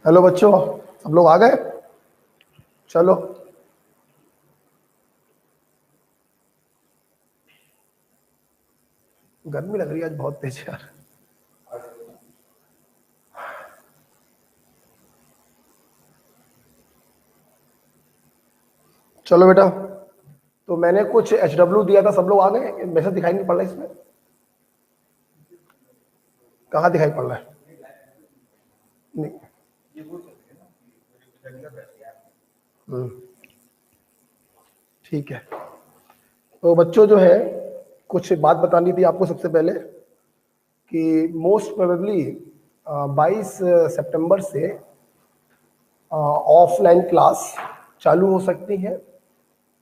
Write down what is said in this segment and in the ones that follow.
Hello बच्चों, सब लोग आ गए? चलो। गर्मी लग रही है आज बहुत तेज यार। चलो बेटा, तो मैंने कुछ HW दिया था, सब लोग आ गए? मैसेज दिखाई नहीं पड़ रहा इसमें। कहाँ दिखाई पड़ रहा है? नहीं। ठीक है। तो बच्चों जो है, कुछ बात बतानी थी आपको सबसे पहले कि मोस्ट प्रोबेबली 22 सितंबर से ऑफलाइन क्लास चालू हो सकती है।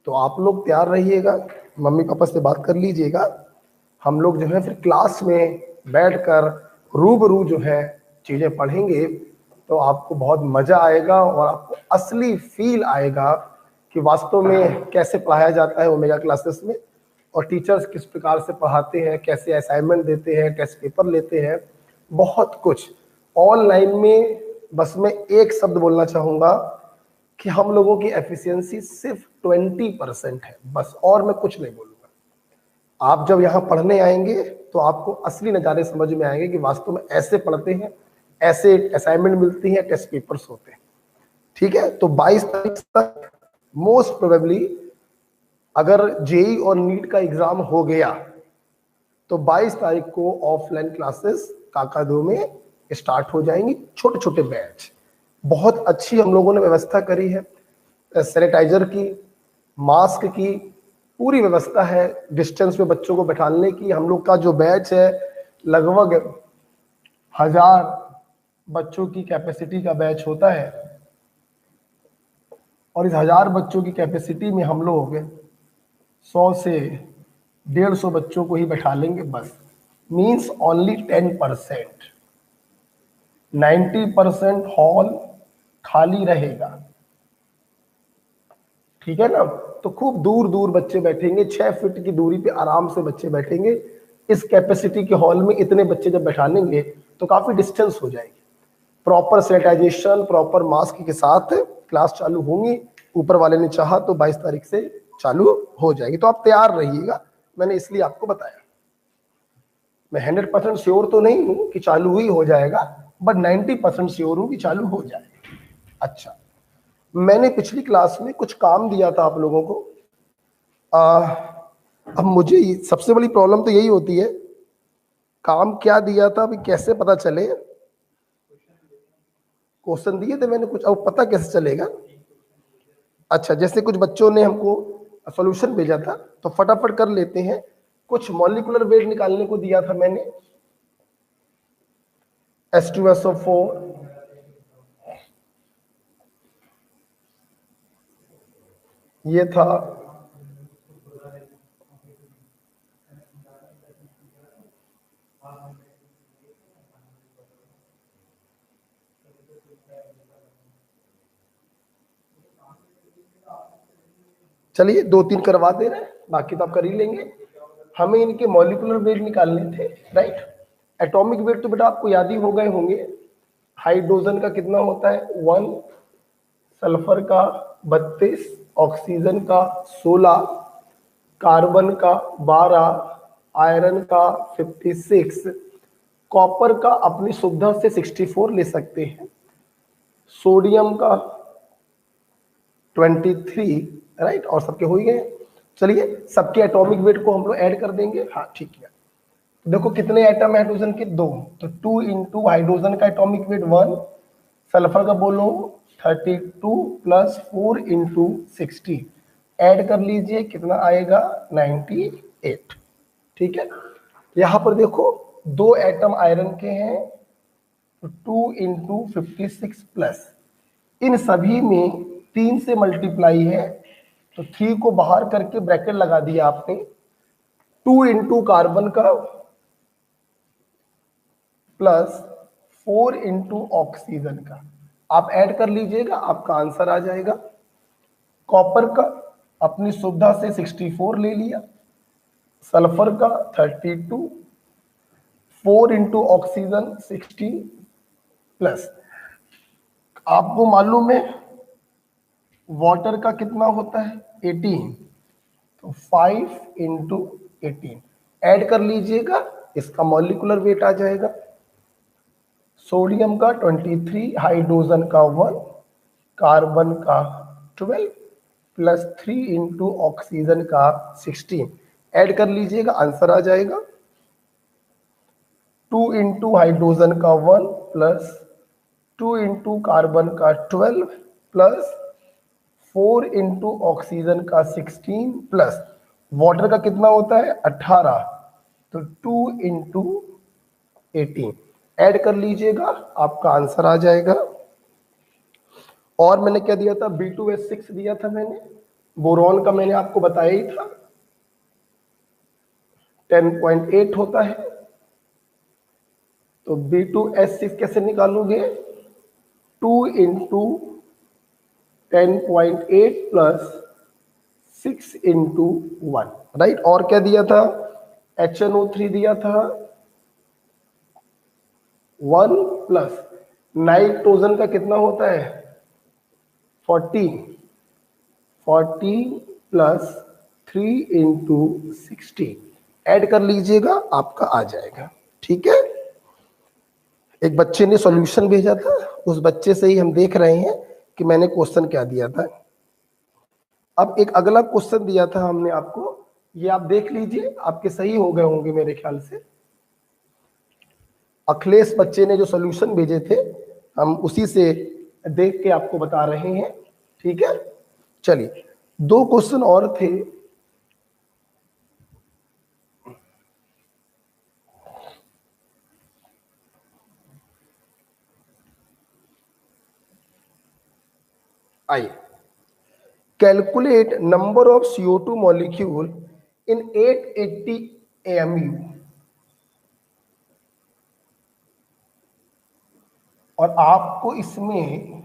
तो आप लोग तैयार रहिएगा, मम्मी पापा से बात कर लीजिएगा। हम लोग जो है फिर क्लास में बैठकर रूबरू जो है चीज़ें पढ़ेंगे, तो आपको बहुत मज़ा आएगा और आपको असली फील आएगा कि वास्तव में कैसे पढ़ाया जाता है ओमेगा क्लासेस में, और टीचर्स किस प्रकार से पढ़ाते हैं, कैसे असाइनमेंट देते हैं, टेस्ट पेपर लेते हैं, बहुत कुछ ऑनलाइन में। बस मैं एक शब्द बोलना चाहूँगा कि हम लोगों की एफिशिएंसी सिर्फ 20% है, बस, और मैं कुछ नहीं बोलूँगा। आप जब यहाँ पढ़ने आएंगे तो आपको असली नज़ारे समझ में आएंगे कि वास्तव में ऐसे पढ़ते हैं, ऐसे असाइनमेंट मिलती है, टेस्ट पेपर्स होते हैं। ठीक है, तो 22 तारीख तक मोस्ट प्रोबेबली अगर जेई और नीट का एग्जाम हो गया तो 22 तारीख को ऑफलाइन क्लासेस काकादो में स्टार्ट हो जाएंगी, छोटे छोटे बैच। बहुत अच्छी हम लोगों ने व्यवस्था करी है, सैनिटाइजर की, मास्क की पूरी व्यवस्था है, डिस्टेंस में बच्चों को बैठाने की। हम लोग का जो बैच है लगभग 1000 बच्चों की कैपेसिटी का बैच होता है, और इस 1000 बच्चों की कैपेसिटी में हम लोग 100 से 150 बच्चों को ही बैठा लेंगे, बस। Means only 10%। 90% हॉल खाली रहेगा। ठीक है ना? तो खूब दूर दूर बच्चे बैठेंगे, 6 फीट की दूरी पे आराम से बच्चे बैठेंगे। इस कैपेसिटी के हॉल में इतने बच्चे जब बैठानेंगे तो काफी डिस्टेंस हो जाएगी। प्रॉपर सैनिटाइजेशन, प्रॉपर मास्क के साथ क्लास चालू होंगी। ऊपर वाले ने चाहा तो 22 तारीख से चालू हो जाएगी, तो आप तैयार रहिएगा, मैंने इसलिए आपको बताया। मैं 100% श्योर तो नहीं हूं कि चालू ही हो जाएगा, बट 90% श्योर हूं कि चालू हो जाएगा। अच्छा, मैंने पिछली क्लास में कुछ काम दिया था आप लोगों को। अब मुझे सबसे बड़ी प्रॉब्लम तो यही होती है, काम क्या दिया था अभी कैसे पता चले। क्वेश्चन दिए थे मैंने कुछ, अब पता कैसे चलेगा? अच्छा, जैसे कुछ बच्चों ने हमको सॉल्यूशन भेजा था तो फटाफट कर लेते हैं। कुछ मॉलिक्यूलर वेट निकालने को दिया था मैंने, H2SO4, ये था चलिए 2-3 करवा दे रहे हैं, बाकी तो आप कर ही लेंगे। हमें इनके मॉलिक्यूलर वेट निकालने थे, राइट। एटॉमिक वेट तो बेटा आपको याद ही हो गए होंगे। हाइड्रोजन का कितना होता है? 1, सल्फर का 32, ऑक्सीजन का 16, कार्बन का 12, आयरन का 56, कॉपर का अपनी सुविधा से 64 ले सकते हैं, सोडियम का 23, राइट, और सबके हो ही गए। चलिए सबके एटॉमिक वेट को हम लोग ऐड कर देंगे। हाँ ठीक है, देखो कितने एटम है हाइड्रोजन के? 2, तो 2 इंटू हाइड्रोजन का एटॉमिक वेट 1, सल्फर का बोलो 32 प्लस 4 इंटू 60, ऐड कर लीजिए, कितना आएगा? 98। ठीक है, यहां पर देखो 2 एटम आयरन के हैं, तो 2 इंटू 56 प्लस, इन सभी में 3 से मल्टीप्लाई है, तो 3 को बाहर करके ब्रैकेट लगा दिया आपने। 2 इंटू कार्बन का प्लस 4 इंटू ऑक्सीजन का, आप ऐड कर लीजिएगा, आपका आंसर आ जाएगा। कॉपर का अपनी सुविधा से 64 ले लिया, सल्फर का 32, 4 इंटू ऑक्सीजन 60 प्लस आपको मालूम है वाटर का कितना होता है 18, तो 5 इंटू 18 ऐड कर लीजिएगा, इसका मॉलिक्यूलर वेट आ जाएगा। सोडियम का 23, हाइड्रोजन का 1, कार्बन का 12 प्लस 3 इंटू ऑक्सीजन का 16 ऐड कर लीजिएगा, आंसर आ जाएगा। 2 इंटू हाइड्रोजन का 1 प्लस 2 इंटू कार्बन का 12 प्लस 4 इंटू ऑक्सीजन का 16 प्लस वाटर का कितना होता है 18, तो 2 इंटू 18 ऐड कर लीजिएगा, आपका आंसर आ जाएगा। और मैंने क्या दिया था, B2S6 दिया था मैंने, बोरॉन का मैंने आपको बताया ही था 10.8 होता है। तो B2S6 कैसे निकालोगे, 2 इंटू 10.8 प्लस 6 इंटू 1, राइट। और क्या दिया था, HNO3 दिया था 1 प्लस नाइट्रोजन का कितना होता है 40 प्लस 3 इंटू 16 ऐड कर लीजिएगा, आपका आ जाएगा। ठीक है, एक बच्चे ने सॉल्यूशन भेजा था, उस बच्चे से ही हम देख रहे हैं कि मैंने क्वेश्चन क्या दिया था। अब एक अगला क्वेश्चन दिया था हमने आपको, ये आप देख लीजिए, आपके सही हो गए होंगे मेरे ख्याल से। अखिलेश बच्चे ने जो सॉल्यूशन भेजे थे, हम उसी से देख के आपको बता रहे हैं। ठीक है, चलिए 2 क्वेश्चन और थे। आइए, calculate number of CO2 molecule in 880 AMU। और आपको इसमें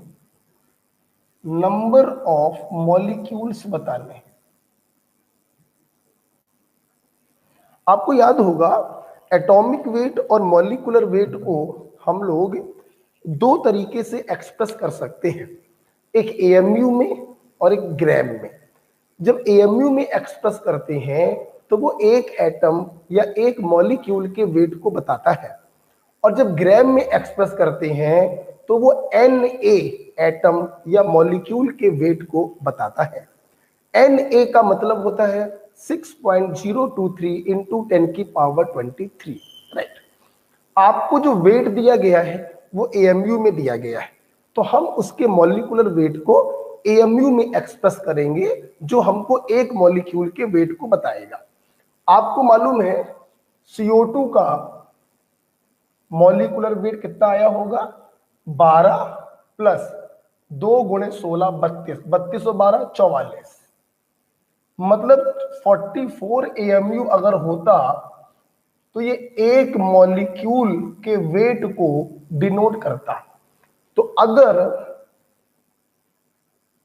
नंबर ऑफ मॉलिक्यूल्स बताने। आपको याद होगा एटॉमिक वेट और मॉलिक्यूलर वेट को हम लोग 2 तरीके से एक्सप्रेस कर सकते हैं, एक AMU में और एक ग्राम में। जब AMU में एक्सप्रेस करते हैं तो वो एक एटम या एक मॉलिक्यूल के वेट को बताता है, और जब ग्राम में एक्सप्रेस करते हैं तो वो Na एटम या मॉलिक्यूल के वेट को बताता है। Na का मतलब होता है 6.023 इंटू 10 की पावर 23, राइट। आपको जो वेट दिया गया है वो AMU में दिया गया है, तो हम उसके मॉलिक्यूलर वेट को AMU में एक्सप्रेस करेंगे, जो हमको एक मॉलिक्यूल के वेट को बताएगा। आपको मालूम है CO2 का मॉलिक्यूलर वेट कितना आया होगा, 12 प्लस 2 गुणे 16 32, 32 और 12 44, मतलब 44 AMU अगर होता तो ये एक मॉलिक्यूल के वेट को डिनोट करता। तो अगर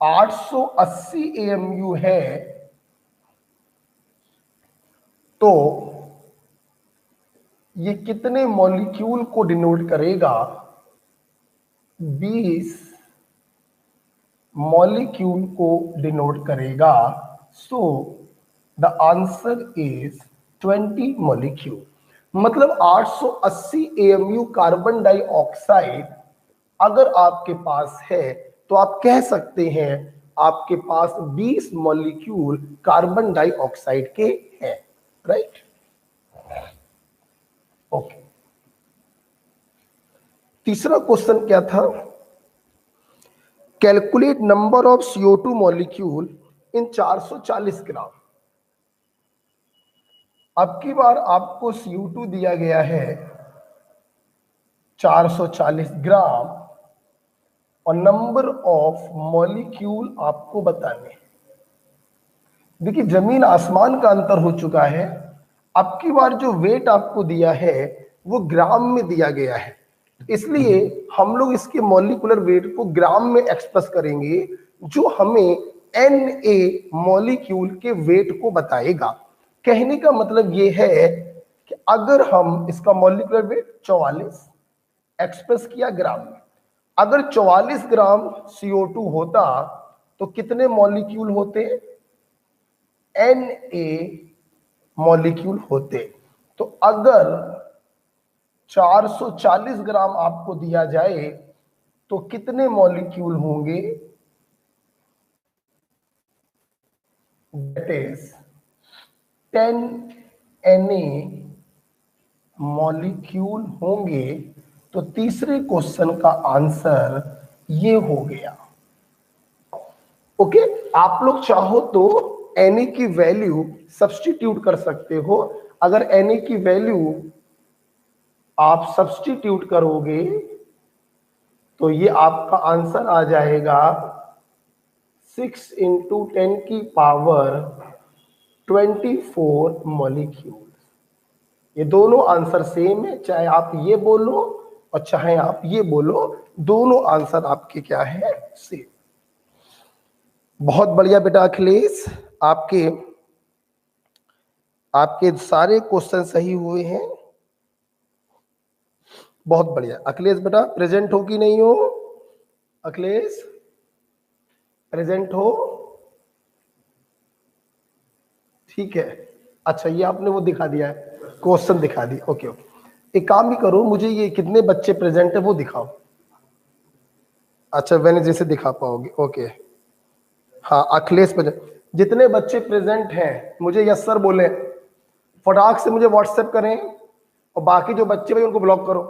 880 AMU है तो ये कितने मॉलिक्यूल को डिनोट करेगा, 20 मॉलिक्यूल को डिनोट करेगा। So the answer is 20 molecule. मतलब 880 AMU कार्बन डाइऑक्साइड अगर आपके पास है तो आप कह सकते हैं आपके पास 20 मॉलिक्यूल कार्बन डाइऑक्साइड के हैं, राइट। ओके, तीसरा क्वेश्चन क्या था, calculate number of CO2 molecule इन 440 ग्राम। अब की बार आपको CO2 दिया गया है 440 ग्राम और नंबर ऑफ मॉलिक्यूल आपको बताने। देखिए जमीन आसमान का अंतर हो चुका है। अब की बार जो वेट आपको दिया है वो ग्राम में दिया गया है, इसलिए हम लोग इसके मॉलिक्यूलर वेट को ग्राम में एक्सप्रेस करेंगे, जो हमें Na मॉलिक्यूल के वेट को बताएगा। कहने का मतलब ये है कि अगर हम इसका मॉलिक्यूलर वेट 44 एक्सप्रेस किया ग्राम में, अगर 44 ग्राम CO2 होता तो कितने मॉलिक्यूल होते? Na मॉलिक्यूल होते। तो अगर 440 ग्राम आपको दिया जाए तो कितने मॉलिक्यूल होंगे? दैट इज 10 Na मॉलिक्यूल होंगे। तो तीसरे क्वेश्चन का आंसर ये हो गया। ओके, आप लोग चाहो तो Na की वैल्यू सब्स्टिट्यूट कर सकते हो। अगर Na की वैल्यू आप सब्स्टिट्यूट करोगे तो ये आपका आंसर आ जाएगा 6 इंटू 10 की पावर 24 मॉलिक्यूल। ये दोनों आंसर सेम है, चाहे आप ये बोलो और चाहे आप ये बोलो, दोनों आंसर आपके क्या है? सेम। बहुत बढ़िया बेटा अखिलेश, आपके आपके सारे क्वेश्चन सही हुए हैं। बहुत बढ़िया अखिलेश बेटा, प्रेजेंट हो कि नहीं हो? अखिलेश प्रेजेंट हो? ठीक है, अच्छा ये आपने वो दिखा दिया है, क्वेश्चन दिखा दिया। ओके ओके, एक काम भी करो, मुझे ये कितने बच्चे प्रेजेंट है वो दिखाओ। अच्छा वेनेसडे से दिखा पाओगे, ओके। हाँ अखिलेश प्रेजेंट, जितने बच्चे प्रेजेंट हैं मुझे यस सर बोले, फटाक से मुझे व्हाट्सएप करें, और बाकी जो बच्चे भाई उनको ब्लॉक करो,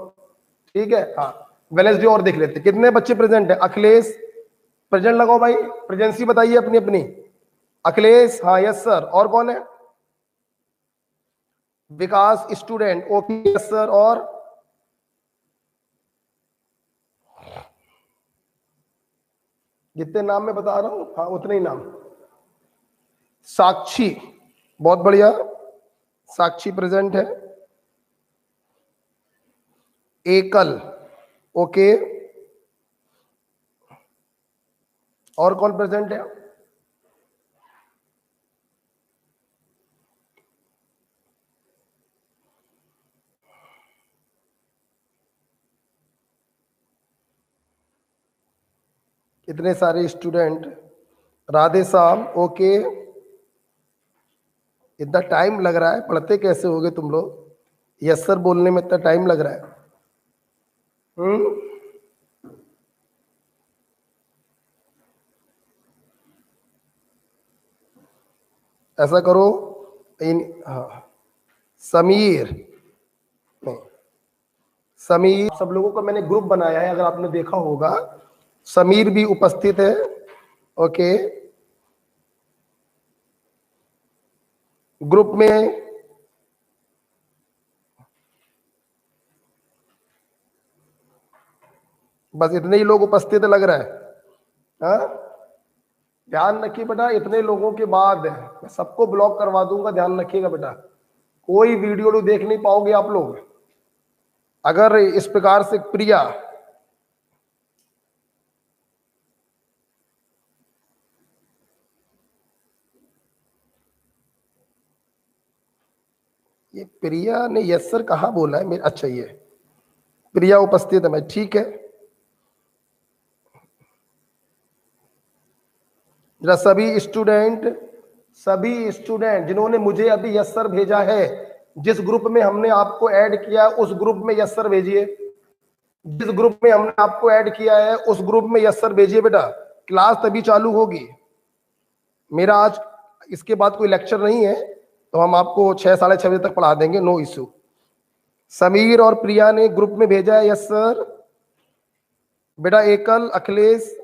ठीक है? हाँ वेनेसडे और देख लेते कितने बच्चे प्रेजेंट है। अखिलेश प्रेजेंट लगाओ भाई, प्रेजेंसी बताइए अपनी अपनी। अखिलेश हाँ यस सर, और कौन है? विकास स्टूडेंट, ओके यस सर, और जितने नाम मैं बता रहा हूं हाँ उतने ही नाम। साक्षी, बहुत बढ़िया, साक्षी प्रेजेंट है। एकल, ओके, और कौन प्रेजेंट है? इतने सारे स्टूडेंट, राधे श्याम, ओके। इतना टाइम लग रहा है, पढ़ते कैसे होगे तुम लोग? यस सर बोलने में इतना टाइम लग रहा है। ऐसा करो हाँ समीर, नहीं समीर, सब लोगों का मैंने ग्रुप बनाया है, अगर आपने देखा होगा। समीर भी उपस्थित है, ओके। ग्रुप में बस इतने ही लोग उपस्थित लग रहा है। हाँ ध्यान रखिए बेटा, इतने लोगों के बाद मैं सबको ब्लॉक करवा दूंगा, ध्यान रखिएगा बेटा। कोई वीडियो देख नहीं पाओगे आप लोग अगर इस प्रकार से। प्रिया, ये प्रिया ने यस सर कहाँ बोला है मेरे? अच्छा ये प्रिया उपस्थित है, मैं ठीक है। जरा सभी स्टूडेंट जिन्होंने मुझे अभी यस सर भेजा है, जिस ग्रुप में हमने आपको ऐड किया उस ग्रुप में यस सर भेजिए। जिस ग्रुप में हमने आपको ऐड किया है उस ग्रुप में यस सर भेजिए बेटा। क्लास तभी चालू होगी। मेरा आज इसके बाद कोई लेक्चर नहीं है, तो हम आपको 6 साढ़े 6 बजे तक पढ़ा देंगे, नो इशू। समीर और प्रिया ने ग्रुप में भेजा है यस सर बेटा। एकल, अखिलेश,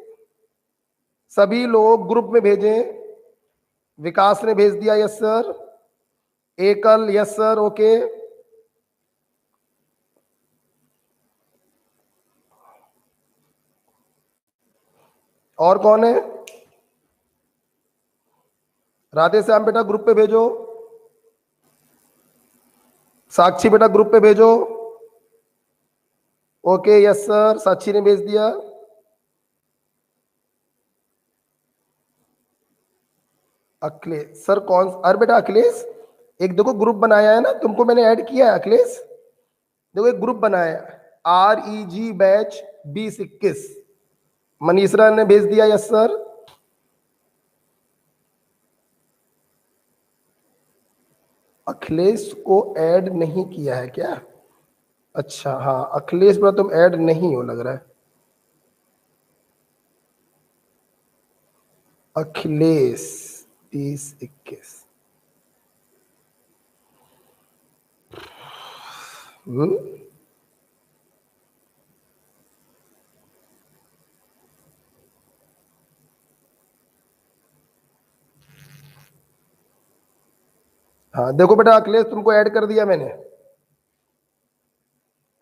सभी लोग ग्रुप में भेजें। विकास ने भेज दिया यस सर, एकल यस सर, ओके। और कौन है? राधे श्याम बेटा ग्रुप पे भेजो। साक्षी बेटा ग्रुप पे भेजो, ओके यस सर, साक्षी ने भेज दिया। अखिलेश सर कौन? अरे बेटा अखिलेश, एक देखो ग्रुप बनाया है ना, तुमको मैंने ऐड किया है अखिलेश, देखो एक ग्रुप बनाया है। REG batch 2021। मनीषरा ने भेज दिया, यस सर। अखिलेश को ऐड नहीं किया है क्या? अच्छा हाँ, अखिलेश पर तुम ऐड नहीं हो लग रहा है। अखिलेश 2021। हाँ देखो बेटा, अखिलेश तुमको ऐड कर दिया मैंने।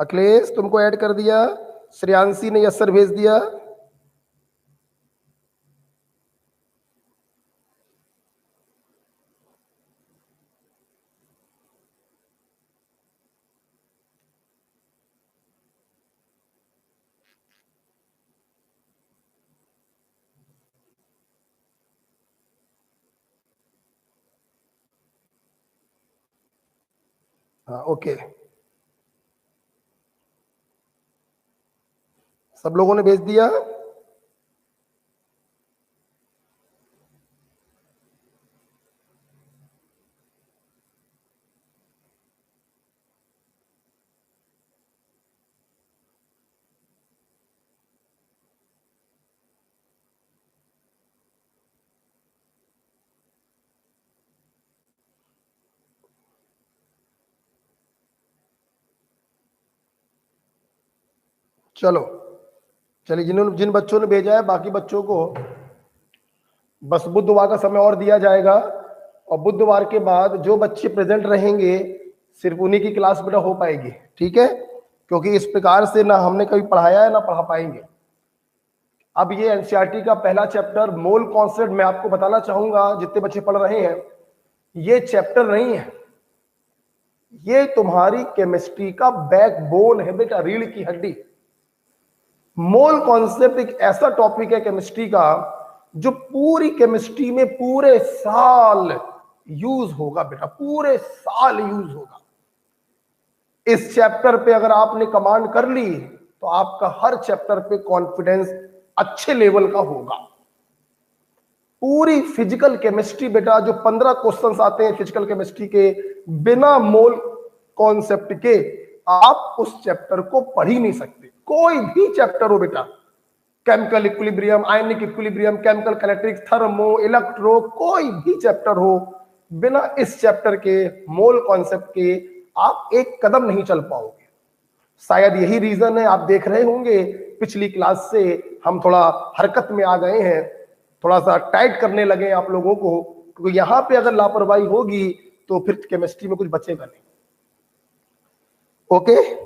अखिलेश तुमको ऐड कर दिया। श्रेयांशी ने यस सर भेज दिया। हाँ ओके, सब लोगों ने भेज दिया। चलो चलिए, जिन बच्चों ने भेजा है, बाकी बच्चों को बस बुधवार का समय और दिया जाएगा, और बुधवार के बाद जो बच्चे प्रेजेंट रहेंगे सिर्फ उन्हीं की क्लास बेटा हो पाएगी, ठीक है? क्योंकि इस प्रकार से ना हमने कभी पढ़ाया है ना पढ़ा पाएंगे। अब ये एनसीईआरटी का पहला चैप्टर मोल कॉन्सेप्ट मैं आपको बताना चाहूंगा, जितने बच्चे पढ़ रहे हैं, ये चैप्टर नहीं है, ये तुम्हारी केमिस्ट्री का बैकबोन है बेटा, रीढ़ की हड्डी। मोल कॉन्सेप्ट एक ऐसा टॉपिक है केमिस्ट्री का जो पूरी केमिस्ट्री में पूरे साल यूज होगा बेटा, पूरे साल यूज होगा। इस चैप्टर पे अगर आपने कमांड कर ली तो आपका हर चैप्टर पे कॉन्फिडेंस अच्छे लेवल का होगा। पूरी फिजिकल केमिस्ट्री बेटा, जो 15 क्वेश्चंस आते हैं फिजिकल केमिस्ट्री के, बिना मोल कॉन्सेप्ट के आप उस चैप्टर को पढ़ ही नहीं सकते। कोई भी चैप्टर हो बेटा, chemical equilibrium, ionic equilibrium, chemical कैलेक्ट्रिक्स, थर्मो, इलेक्ट्रो, कोई भी चैप्टर हो, बिना इस चैप्टर के मोल कॉन्सेप्ट के आप एक कदम नहीं चल पाओगे। शायद यही रीजन है, आप देख रहे होंगे पिछली क्लास से हम थोड़ा हरकत में आ गए हैं, थोड़ा सा टाइट करने लगे आप लोगों को, क्योंकि यहां पे अगर लापरवाही होगी तो फिर केमिस्ट्री में कुछ बचेगा नहीं। ओके,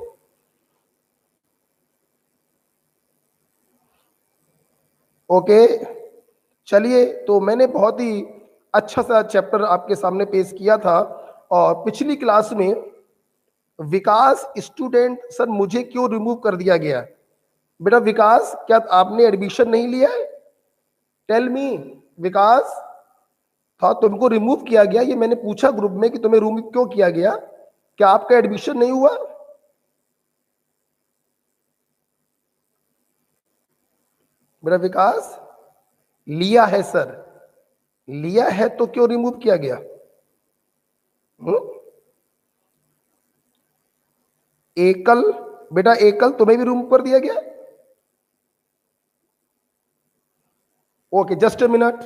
ओके चलिए, तो मैंने बहुत ही अच्छा सा चैप्टर आपके सामने पेश किया था। और पिछली क्लास में विकास स्टूडेंट सर मुझे क्यों रिमूव कर दिया गया? बेटा विकास, क्या आपने एडमिशन नहीं लिया है? टेल मी विकास। था तुमको रिमूव किया गया, ये मैंने पूछा ग्रुप में कि तुम्हें रिमूव क्यों किया गया, क्या आपका एडमिशन नहीं हुआ? बेटा विकास, लिया है सर, लिया है तो क्यों रिमूव किया गया? हुँ? एकल, बेटा एकल तुम्हें भी रिमूव कर दिया गया? Okay just a minute.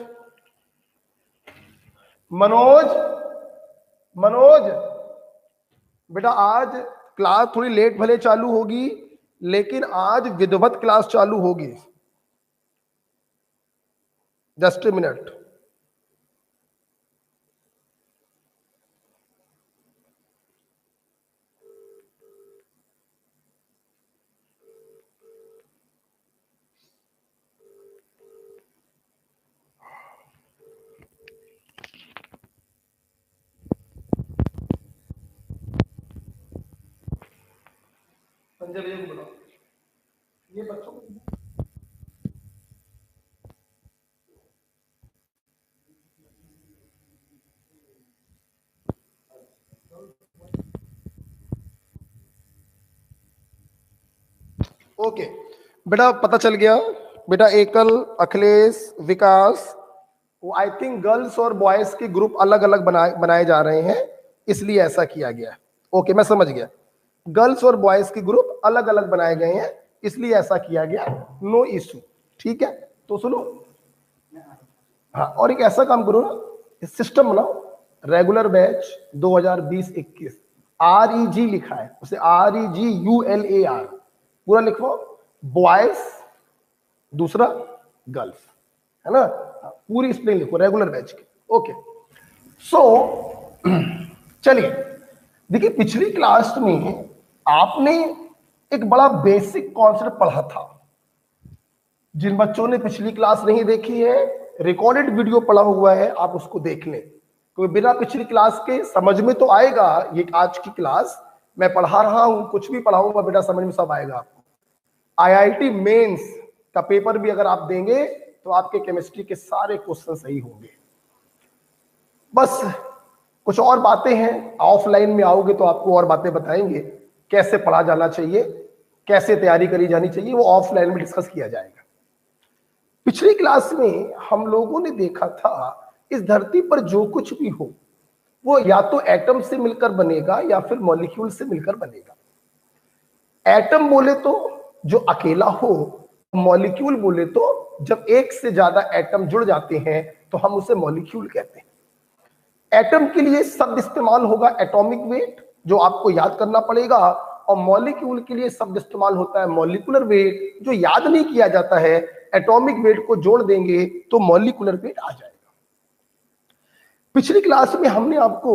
Manoj, Manoj बेटा आज क्लास थोड़ी लेट भले चालू होगी, लेकिन आज विधिवत क्लास चालू होगी। Just a minute. संजय भैया को बुलाओ, ये बच्चों को। ओके बेटा, पता चल गया बेटा। एकल, अखिलेश, विकास, वो आई थिंक गर्ल्स और बॉयज के ग्रुप अलग अलग बनाए जा रहे हैं, इसलिए ऐसा किया गया है। ओके, मैं समझ गया। गर्ल्स और बॉयज के ग्रुप अलग अलग बनाए गए हैं, इसलिए ऐसा किया गया। नो इशू, ठीक है। तो सुनो, हाँ, और एक ऐसा काम करो ना, सिस्टम बनाओ, रेगुलर बैच 2020-21, REG लिखा है उसे, REGULAR पूरा लिखो, बॉयज दूसरा गर्ल्स, है ना, पूरी स्पेलिंग लिखो रेगुलर बैच की। ओके, सो चलिए देखिए, पिछली क्लास में आपने एक बड़ा बेसिक कॉन्सेप्ट पढ़ा था। जिन बच्चों ने पिछली क्लास नहीं देखी है, रिकॉर्डेड वीडियो पढ़ा हुआ है, आप उसको देख लें, क्योंकि बिना पिछली क्लास के समझ में तो आएगा। ये आज की क्लास मैं पढ़ा रहा हूं, कुछ भी पढ़ाऊंगा बेटा, समझ में सब आएगा आपको। IIT मेंस का पेपर भी अगर आप देंगे तो आपके केमिस्ट्री के सारे क्वेश्चन सही होंगे। बस कुछ और बातें हैं, ऑफलाइन में आओगे तो आपको और बातें बताएंगे, कैसे पढ़ा जाना चाहिए, कैसे तैयारी करी जानी चाहिए, वो ऑफलाइन में डिस्कस किया जाएगा। पिछली क्लास में हम लोगों ने देखा था, इस धरती पर जो कुछ भी हो वो या तो एटम से मिलकर बनेगा या फिर मॉलिक्यूल से मिलकर बनेगा। एटम बोले तो जो अकेला हो, मॉलिक्यूल बोले तो जब एक से ज्यादा एटम जुड़ जाते हैं तो हम उसे मॉलिक्यूल कहते हैं। एटम के लिए शब्द इस्तेमाल होगा एटॉमिक वेट, जो आपको याद करना पड़ेगा, और मॉलिक्यूल के लिए शब्द इस्तेमाल होता है मॉलिक्यूलर वेट, जो याद नहीं किया जाता है। एटॉमिक वेट को जोड़ देंगे तो मॉलिक्यूलर वेट आ जाएगा। पिछली क्लास में हमने आपको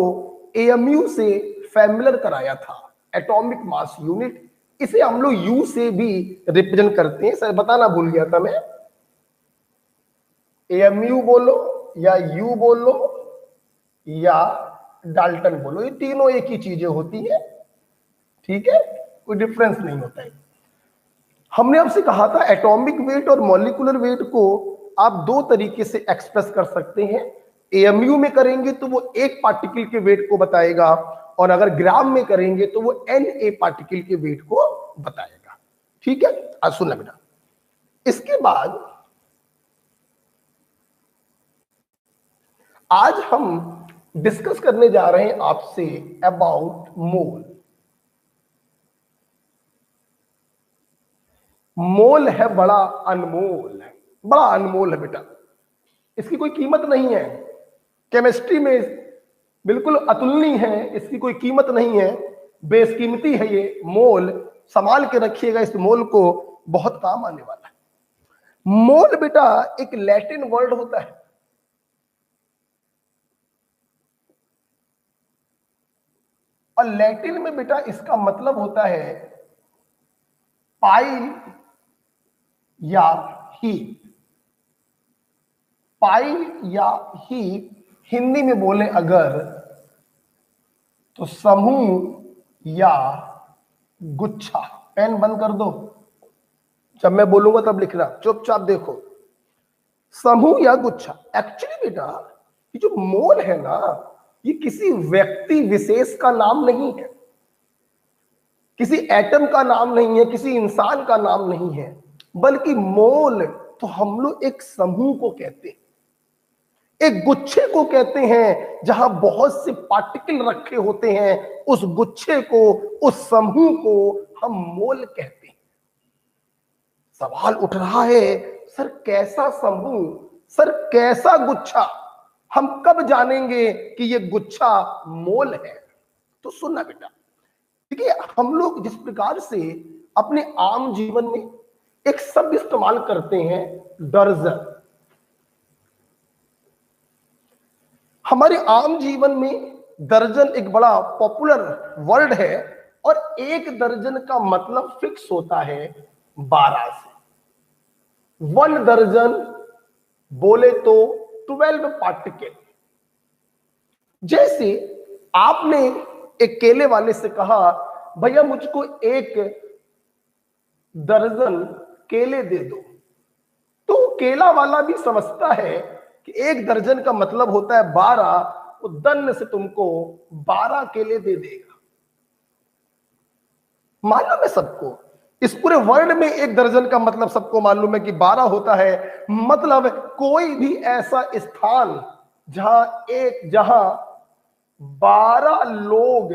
AMU से फैमिलियर कराया था, एटॉमिक मास यूनिट। इसे हम लोग U से भी रिप्रेजेंट करते हैं, सर बताना भूल गया था मैं। AMU बोलो या U बोलो या डाल्टन बोलो, ये तीनों एक ही चीजें होती है, ठीक है, कोई डिफरेंस नहीं होता है। हमने आपसे कहा था एटॉमिक वेट और मॉलिक्यूलर वेट को आप दो तरीके से एक्सप्रेस कर सकते हैं। AMU में करेंगे तो वो एक पार्टिकल के वेट को बताएगा, और अगर ग्राम में करेंगे तो वो Na पार्टिकल के वेट को बताएगा, ठीक है। आज सुनना बेटा, इसके बाद आज हम डिस्कस करने जा रहे हैं आपसे अबाउट मोल। मोल है बड़ा अनमोल, बड़ा अनमोल है बेटा, इसकी कोई कीमत नहीं है। केमिस्ट्री में बिल्कुल अतुलनीय है, इसकी कोई कीमत नहीं है, बेशकीमती है ये मोल। संभाल के रखिएगा इस मोल को, बहुत काम आने वाला है। मोल बेटा एक लैटिन वर्ड होता है, और लैटिन में बेटा इसका मतलब होता है पाइल या हीप। पाइल या हीप हिंदी में बोले अगर तो समूह या गुच्छा। पेन बंद कर दो, जब मैं बोलूंगा तब लिखना, चुपचाप देखो। समूह या गुच्छा। एक्चुअली बेटा ये जो मोल है ना, ये किसी व्यक्ति विशेष का नाम नहीं है, किसी एटम का नाम नहीं है, किसी इंसान का नाम नहीं है, बल्कि मोल तो हम लोग एक समूह को कहते हैं, एक गुच्छे को कहते हैं, जहां बहुत से पार्टिकल रखे होते हैं। उस गुच्छे को, उस समूह को हम मोल कहते हैं। सवाल उठ रहा है, सर कैसा समूह, सर कैसा गुच्छा, हम कब जानेंगे कि ये गुच्छा मोल है? तो सुनना बेटा, देखिए हम लोग जिस प्रकार से अपने आम जीवन में एक शब्द इस्तेमाल करते हैं दर्जन, हमारे आम जीवन में दर्जन एक बड़ा पॉपुलर वर्ड है, और एक दर्जन का मतलब फिक्स होता है 12 से। 1 दर्जन बोले तो 12 पार्टिकल। जैसे आपने एक केले वाले से कहा, भैया मुझको 1 दर्जन केले दे दो, तो केला वाला भी समझता है कि 1 दर्जन का मतलब होता है 12, वो दन्न से तुमको 12 केले दे देगा। मालूम है सबको इस पूरे वर्ल्ड में एक दर्जन का मतलब सबको मालूम है कि 12 होता है। मतलब कोई भी ऐसा स्थान जहां 12 लोग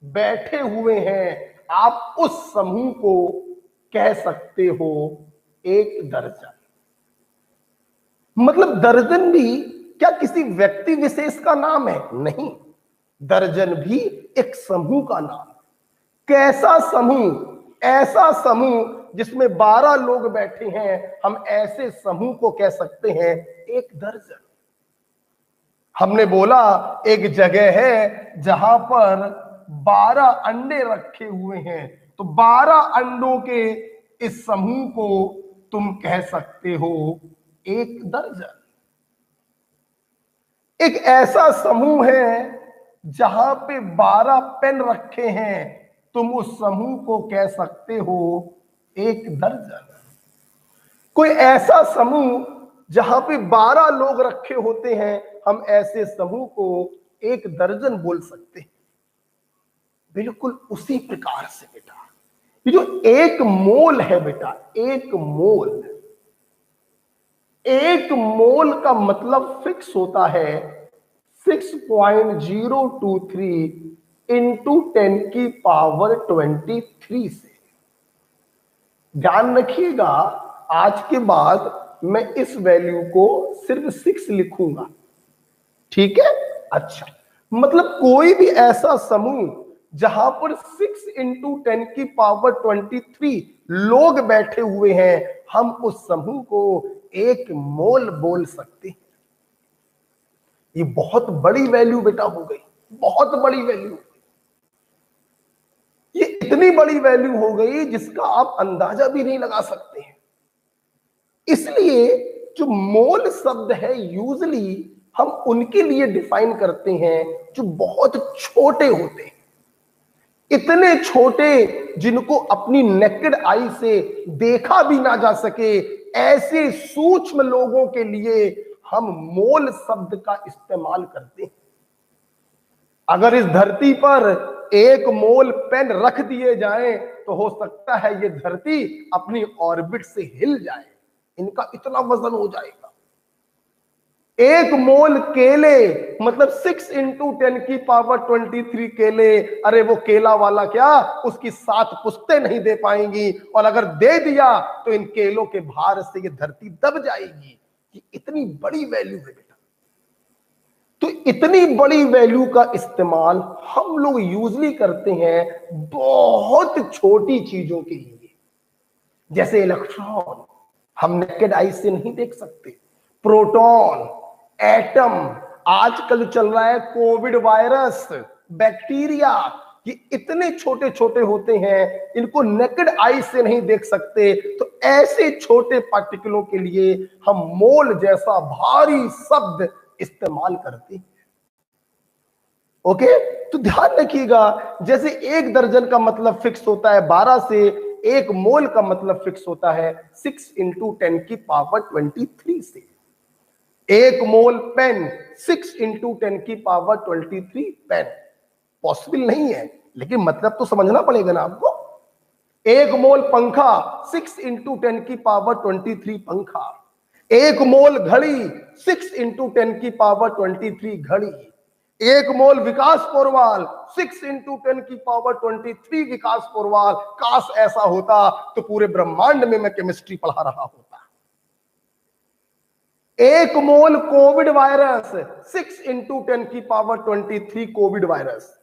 बैठे हुए हैं, आप उस समूह को कह सकते हो एक दर्जन। मतलब दर्जन भी क्या किसी व्यक्ति विशेष का नाम है? नहीं, दर्जन भी एक समूह का नाम है। कैसा समूह? ऐसा समूह जिसमें 12 लोग बैठे हैं, हम ऐसे समूह को कह सकते हैं एक दर्जन। हमने बोला एक जगह है जहां पर 12 अंडे रखे हुए हैं, तो 12 अंडों के इस समूह को तुम कह सकते हो एक दर्जन। एक ऐसा समूह है जहां पे 12 पेन रखे हैं, तुम उस समूह को कह सकते हो एक दर्जन। कोई ऐसा समूह जहां पे 12 लोग रखे होते हैं, हम ऐसे समूह को एक दर्जन बोल सकते हैं। बिल्कुल उसी प्रकार से बेटा, ये जो एक मोल है बेटा, एक मोल का मतलब फिक्स होता है 6.023 इंटू 10⁻23 से। ध्यान रखिएगा, आज के बाद मैं इस वैल्यू को सिर्फ 6 लिखूंगा, ठीक है? अच्छा, मतलब कोई भी ऐसा समूह जहां पर 6 इंटू 10⁻23 लोग बैठे हुए हैं, हम उस समूह को एक मोल बोल सकते हैं। ये बहुत बड़ी वैल्यू बेटा हो गई, बहुत बड़ी वैल्यू। ये इतनी बड़ी वैल्यू हो गई जिसका आप अंदाजा भी नहीं लगा सकते हैं। इसलिए जो मोल शब्द है, यूजली हम उनके लिए डिफाइन करते हैं जो बहुत छोटे होते हैं। इतने छोटे जिनको अपनी नेकेड आई से देखा भी ना जा सके, ऐसे सूक्ष्म लोगों के लिए हम मोल शब्द का इस्तेमाल करते हैं। अगर इस धरती पर एक मोल पेन रख दिए जाएं, तो हो सकता है ये धरती अपनी ऑर्बिट से हिल जाए, इनका इतना वजन हो जाएगा। एक मोल केले मतलब 6 इंटू 10⁻23 केले, अरे वो केला वाला क्या उसकी 7 पुश्तें नहीं दे पाएंगी, और अगर दे दिया तो इन केलों के भार से ये धरती दब जाएगी। ये इतनी बड़ी वैल्यू है बेटा। तो इतनी बड़ी वैल्यू का इस्तेमाल हम लोग यूजली करते हैं बहुत छोटी चीजों के लिए, जैसे इलेक्ट्रॉन हम नेकेड आई से नहीं देख सकते, प्रोटॉन, एटम, आजकल चल रहा है कोविड वायरस, बैक्टीरिया, ये इतने छोटे छोटे होते हैं, इनको नेकेड आई से नहीं देख सकते। तो ऐसे छोटे पार्टिकलों के लिए हम मोल जैसा भारी शब्द इस्तेमाल करते हैं। ओके, तो ध्यान रखिएगा, जैसे एक दर्जन का मतलब फिक्स होता है 12 से, एक मोल का मतलब फिक्स होता है 6 इंटू 10⁻23 से। एक मोल पेन 6 इंटू 10⁻23 पेन पॉसिबल नहीं है, लेकिन मतलब तो समझना पड़ेगा ना आपको। एक मोल पंखा 6 इंटू 10⁻23 पंखा। एक मोल घड़ी 6 इंटू 10⁻23 घड़ी। एक मोल विकास पोरवाल 6 इंटू 10⁻23 विकास पोरवाल। काश ऐसा होता तो पूरे ब्रह्मांड में मैं केमिस्ट्री पढ़ा रहा होता। एक mole covid virus 6 into 10⁻23 covid virus.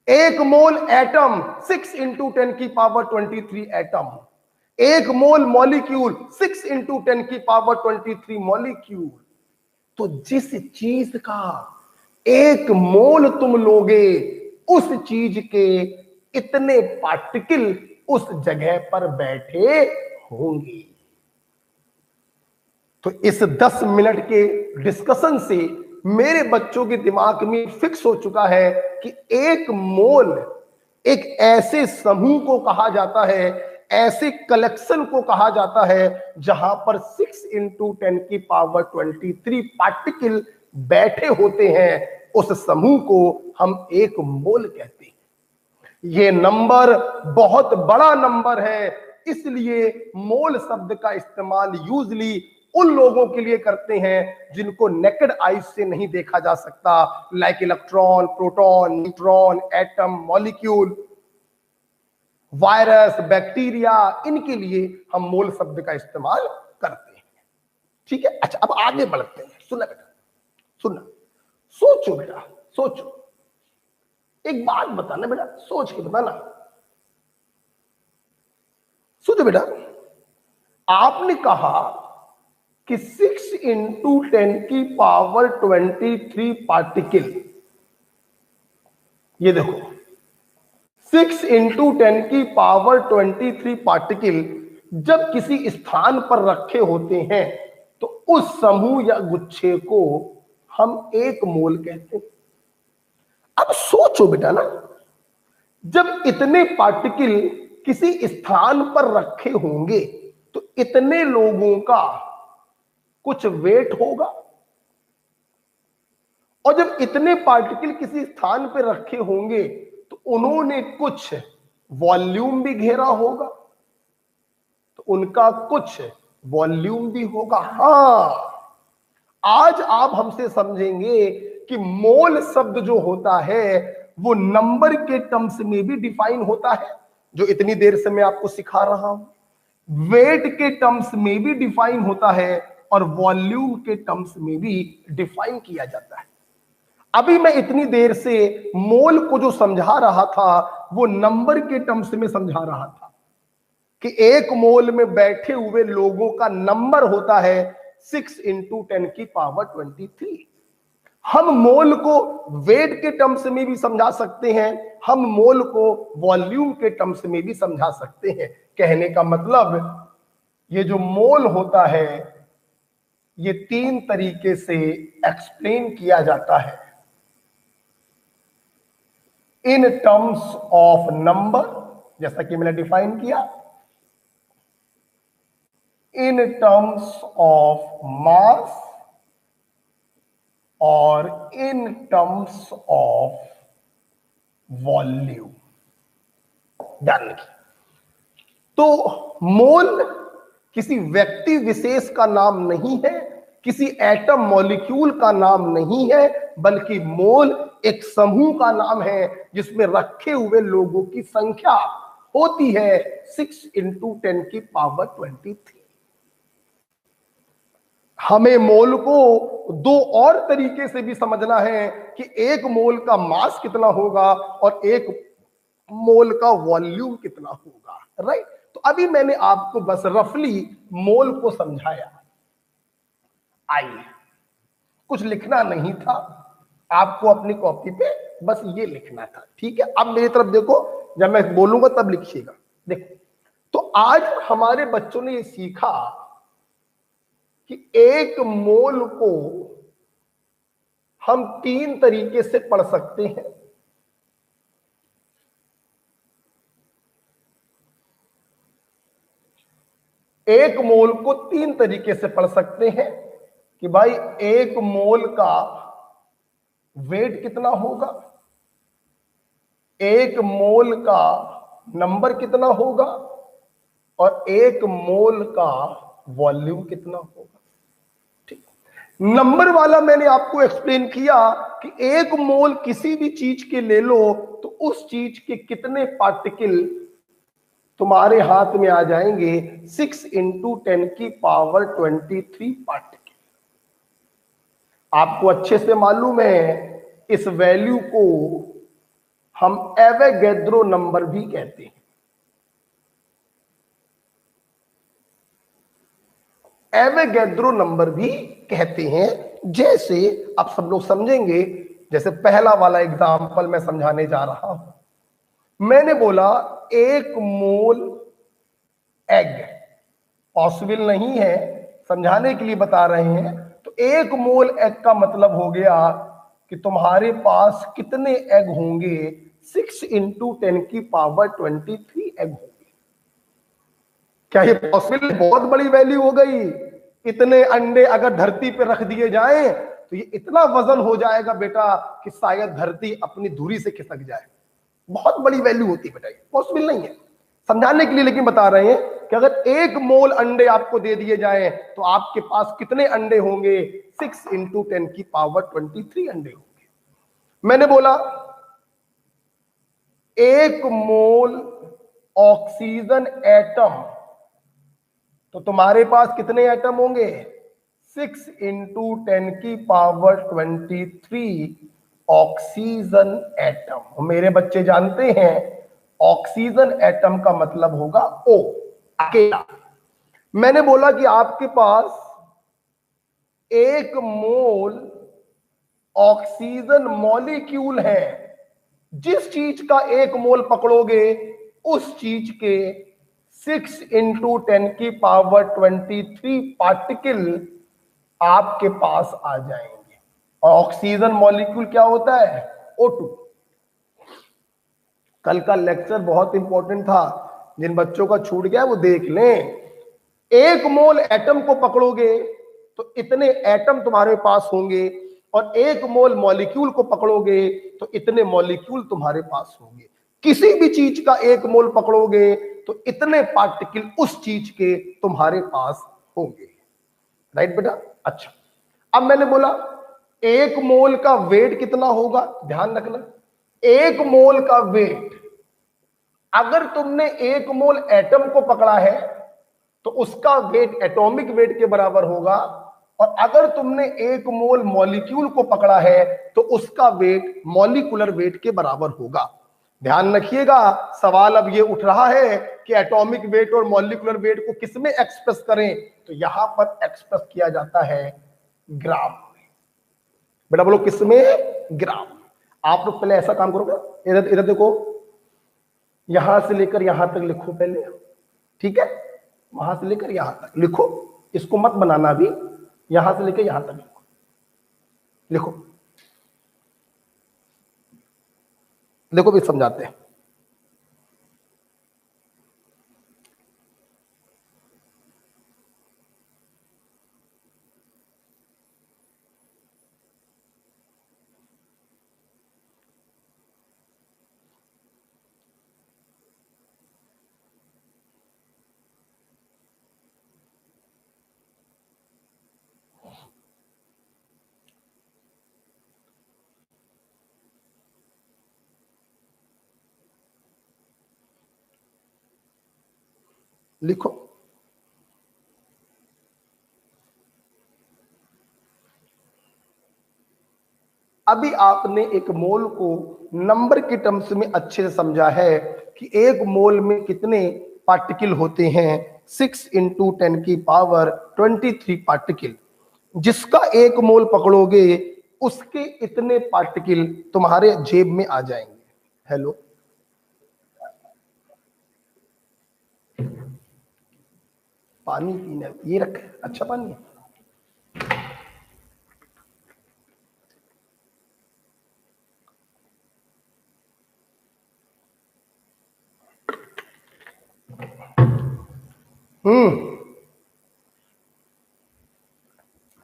एक मोल एटम 6 इंटू 10⁻23 एटम। एक मोल मॉलिक्यूल 6 इंटू 10⁻23 मॉलिक्यूल। तो जिस चीज का एक मोल तुम लोगे, उस चीज के इतने पार्टिकल उस जगह पर बैठे होंगे। तो इस 10 मिनट के डिस्कशन से मेरे बच्चों के दिमाग में फिक्स हो चुका है कि एक मोल एक ऐसे समूह को कहा जाता है, ऐसे कलेक्शन को कहा जाता है जहां पर 6 इंटू 10⁻23 पार्टिकल बैठे होते हैं। उस समूह को हम एक मोल कहते हैं। ये नंबर बहुत बड़ा नंबर है, इसलिए मोल शब्द का इस्तेमाल यूजली उन लोगों के लिए करते हैं जिनको नेकेड आइज से नहीं देखा जा सकता, like electron, proton, neutron, atom, molecule, virus, bacteria, इनके लिए हम मोल शब्द का इस्तेमाल करते हैं। ठीक है, अच्छा अब आगे बढ़ते हैं। सुनना बेटा, सुनना, सोचो बेटा, सोचो, एक बात बताना बेटा, सोच के बताना। सोचो बेटा, आपने कहा कि 6 इंटू 10 की पावर 23 पार्टिकल, ये देखो 6 इंटू 10 की पावर 23 पार्टिकल जब किसी स्थान पर रखे होते हैं तो उस समूह या गुच्छे को हम एक मोल कहते हैं। अब सोचो बेटा ना, जब इतने पार्टिकल किसी स्थान पर रखे होंगे तो इतने लोगों का कुछ वेट होगा, और जब इतने पार्टिकल किसी स्थान पर रखे होंगे तो उन्होंने कुछ वॉल्यूम भी घेरा होगा, तो उनका कुछ वॉल्यूम भी होगा। हाँ, आज आप हमसे समझेंगे कि मोल शब्द जो होता है वो नंबर के टर्म्स में भी डिफाइन होता है, जो इतनी देर से मैं आपको सिखा रहा हूं। वेट के टर्म्स में भी डिफाइन होता है और वॉल्यूम के टर्म्स में भी डिफाइन किया जाता है। अभी मैं इतनी देर से मोल को जो समझा रहा था वो नंबर के टर्म्स में समझा रहा था कि एक मोल में बैठे हुए लोगों का नंबर होता है 6 इंटू 10 की पावर 23। हम मोल को वेट के टर्म्स में भी समझा सकते हैं, हम मोल को वॉल्यूम के टर्म्स में भी समझा सकते हैं। कहने का मतलब ये जो मोल होता है ये 3 तरीके से एक्सप्लेन किया जाता है। इन टर्म्स ऑफ नंबर, जैसा कि मैंने डिफाइन किया, इन टर्म्स ऑफ मास और इन टर्म्स ऑफ वॉल्यूम। ध्यान रखिए, तो मोल किसी व्यक्ति विशेष का नाम नहीं है, किसी एटम मॉलिक्यूल का नाम नहीं है, बल्कि मोल एक समूह का नाम है जिसमें रखे हुए लोगों की संख्या होती है 6 इंटू 10 की पावर 23। हमें मोल को 2 और तरीके से भी समझना है कि एक मोल का मास कितना होगा और एक मोल का वॉल्यूम कितना होगा, राइट। तो अभी मैंने आपको बस रफली मोल को समझाया। आइए, कुछ लिखना नहीं था आपको, अपनी कॉपी पे बस ये लिखना था, ठीक है। अब मेरी तरफ देखो, जब मैं बोलूंगा तब लिखिएगा। देखो, तो आज हमारे बच्चों ने ये सीखा कि एक मोल को हम 3 तरीके से पढ़ सकते हैं। एक मोल को 3 तरीके से पढ़ सकते हैं कि भाई एक मोल का वेट कितना होगा, एक मोल का नंबर कितना होगा और एक मोल का वॉल्यूम कितना होगा। ठीक, नंबर वाला मैंने आपको एक्सप्लेन किया कि एक मोल किसी भी चीज के ले लो तो उस चीज के कितने पार्टिकल तुम्हारे हाथ में आ जाएंगे, 6 इंटू 10 की पावर 23 पार्टिकल। आपको अच्छे से मालूम है इस वैल्यू को हम एवोगैड्रो नंबर भी कहते हैं। एवोगैड्रो नंबर भी कहते हैं, जैसे आप सब लोग समझेंगे। जैसे पहला वाला एग्जांपल मैं समझाने जा रहा हूं। मैंने बोला एक मोल एग, पॉसिबल नहीं है, समझाने के लिए बता रहे हैं। तो एक मोल एग का मतलब हो गया कि तुम्हारे पास कितने एग होंगे, 6 इंटू 10 की पावर 23 एग होंगे। क्या ये पॉसिबल? बहुत बड़ी वैल्यू हो गई। इतने अंडे अगर धरती पे रख दिए जाएं तो ये इतना वजन हो जाएगा बेटा कि शायद धरती अपनी धुरी से खिसक जाए। बहुत बड़ी वैल्यू होती है बेटा, पॉसिबल नहीं है समझाने के लिए, लेकिन बता रहे हैं कि अगर 1 मोल अंडे आपको दे दिए जाएं तो आपके पास कितने अंडे होंगे? 6 × 10⁻23 अंडे होंगे। मैंने बोला 1 मोल ऑक्सीजन एटम, तो तुम्हारे पास कितने एटम होंगे? 6 × 10⁻23 ऑक्सीजन एटम। मेरे बच्चे जानते हैं ऑक्सीजन एटम का मतलब होगा O, अकेला। मैंने बोला कि आपके पास 1 मोल ऑक्सीजन मॉलिक्यूल है, जिस चीज का 1 मोल पकड़ोगे उस चीज के 6 × 10⁻23 पार्टिकल आपके पास आ जाएंगे। और ऑक्सीजन मॉलिक्यूल क्या होता है? O2। कल का लेक्चर बहुत इंपॉर्टेंट था, जिन बच्चों का छूट गया वो देख लें। 1 मोल एटम को पकड़ोगे तो इतने एटम तुम्हारे पास होंगे, और 1 मोल मॉलिक्यूल को पकड़ोगे तो इतने मॉलिक्यूल तुम्हारे पास होंगे। किसी भी चीज का 1 मोल पकड़ोगे तो इतने पार्टिकल उस चीज के तुम्हारे पास होंगे। राइट बेटा? अच्छा, अब मैंने बोला 1 मोल का वेट कितना होगा? ध्यान रखना, 1 मोल का वेट, अगर तुमने 1 मोल एटम को पकड़ा है तो उसका वेट एटॉमिक वेट के बराबर होगा, और अगर तुमने 1 मोल मॉलिक्यूल को पकड़ा है तो उसका वेट मॉलिक्यूलर वेट के बराबर होगा। ध्यान रखिएगा, सवाल अब ये उठ रहा है कि एटॉमिक वेट और मॉलिक्यूलर वेट को किसमें एक्सप्रेस करें, तो यहां पर एक्सप्रेस किया जाता है ग्राम में। बेटा बोलो किसमें? ग्राम। आप लोग पहले ऐसा काम करोगे, इधर इधर देखो, यहां से लेकर यहां तक लिखो पहले, ठीक है? वहां से लेकर यहां तक लिखो, इसको मत बनाना भी, यहां से लेकर यहां तक लिखो, लिखो, देखो भी समझाते हैं। लिखो, अभी आपने 1 मोल को नंबर के टर्म्स में अच्छे से समझा है कि 1 मोल में कितने पार्टिकल होते हैं? 6 × 10⁻23 पार्टिकल। जिसका 1 मोल पकड़ोगे उसके इतने पार्टिकल तुम्हारे जेब में आ जाएंगे। हेलो, पानी पीना ये रखे, अच्छा पानी है।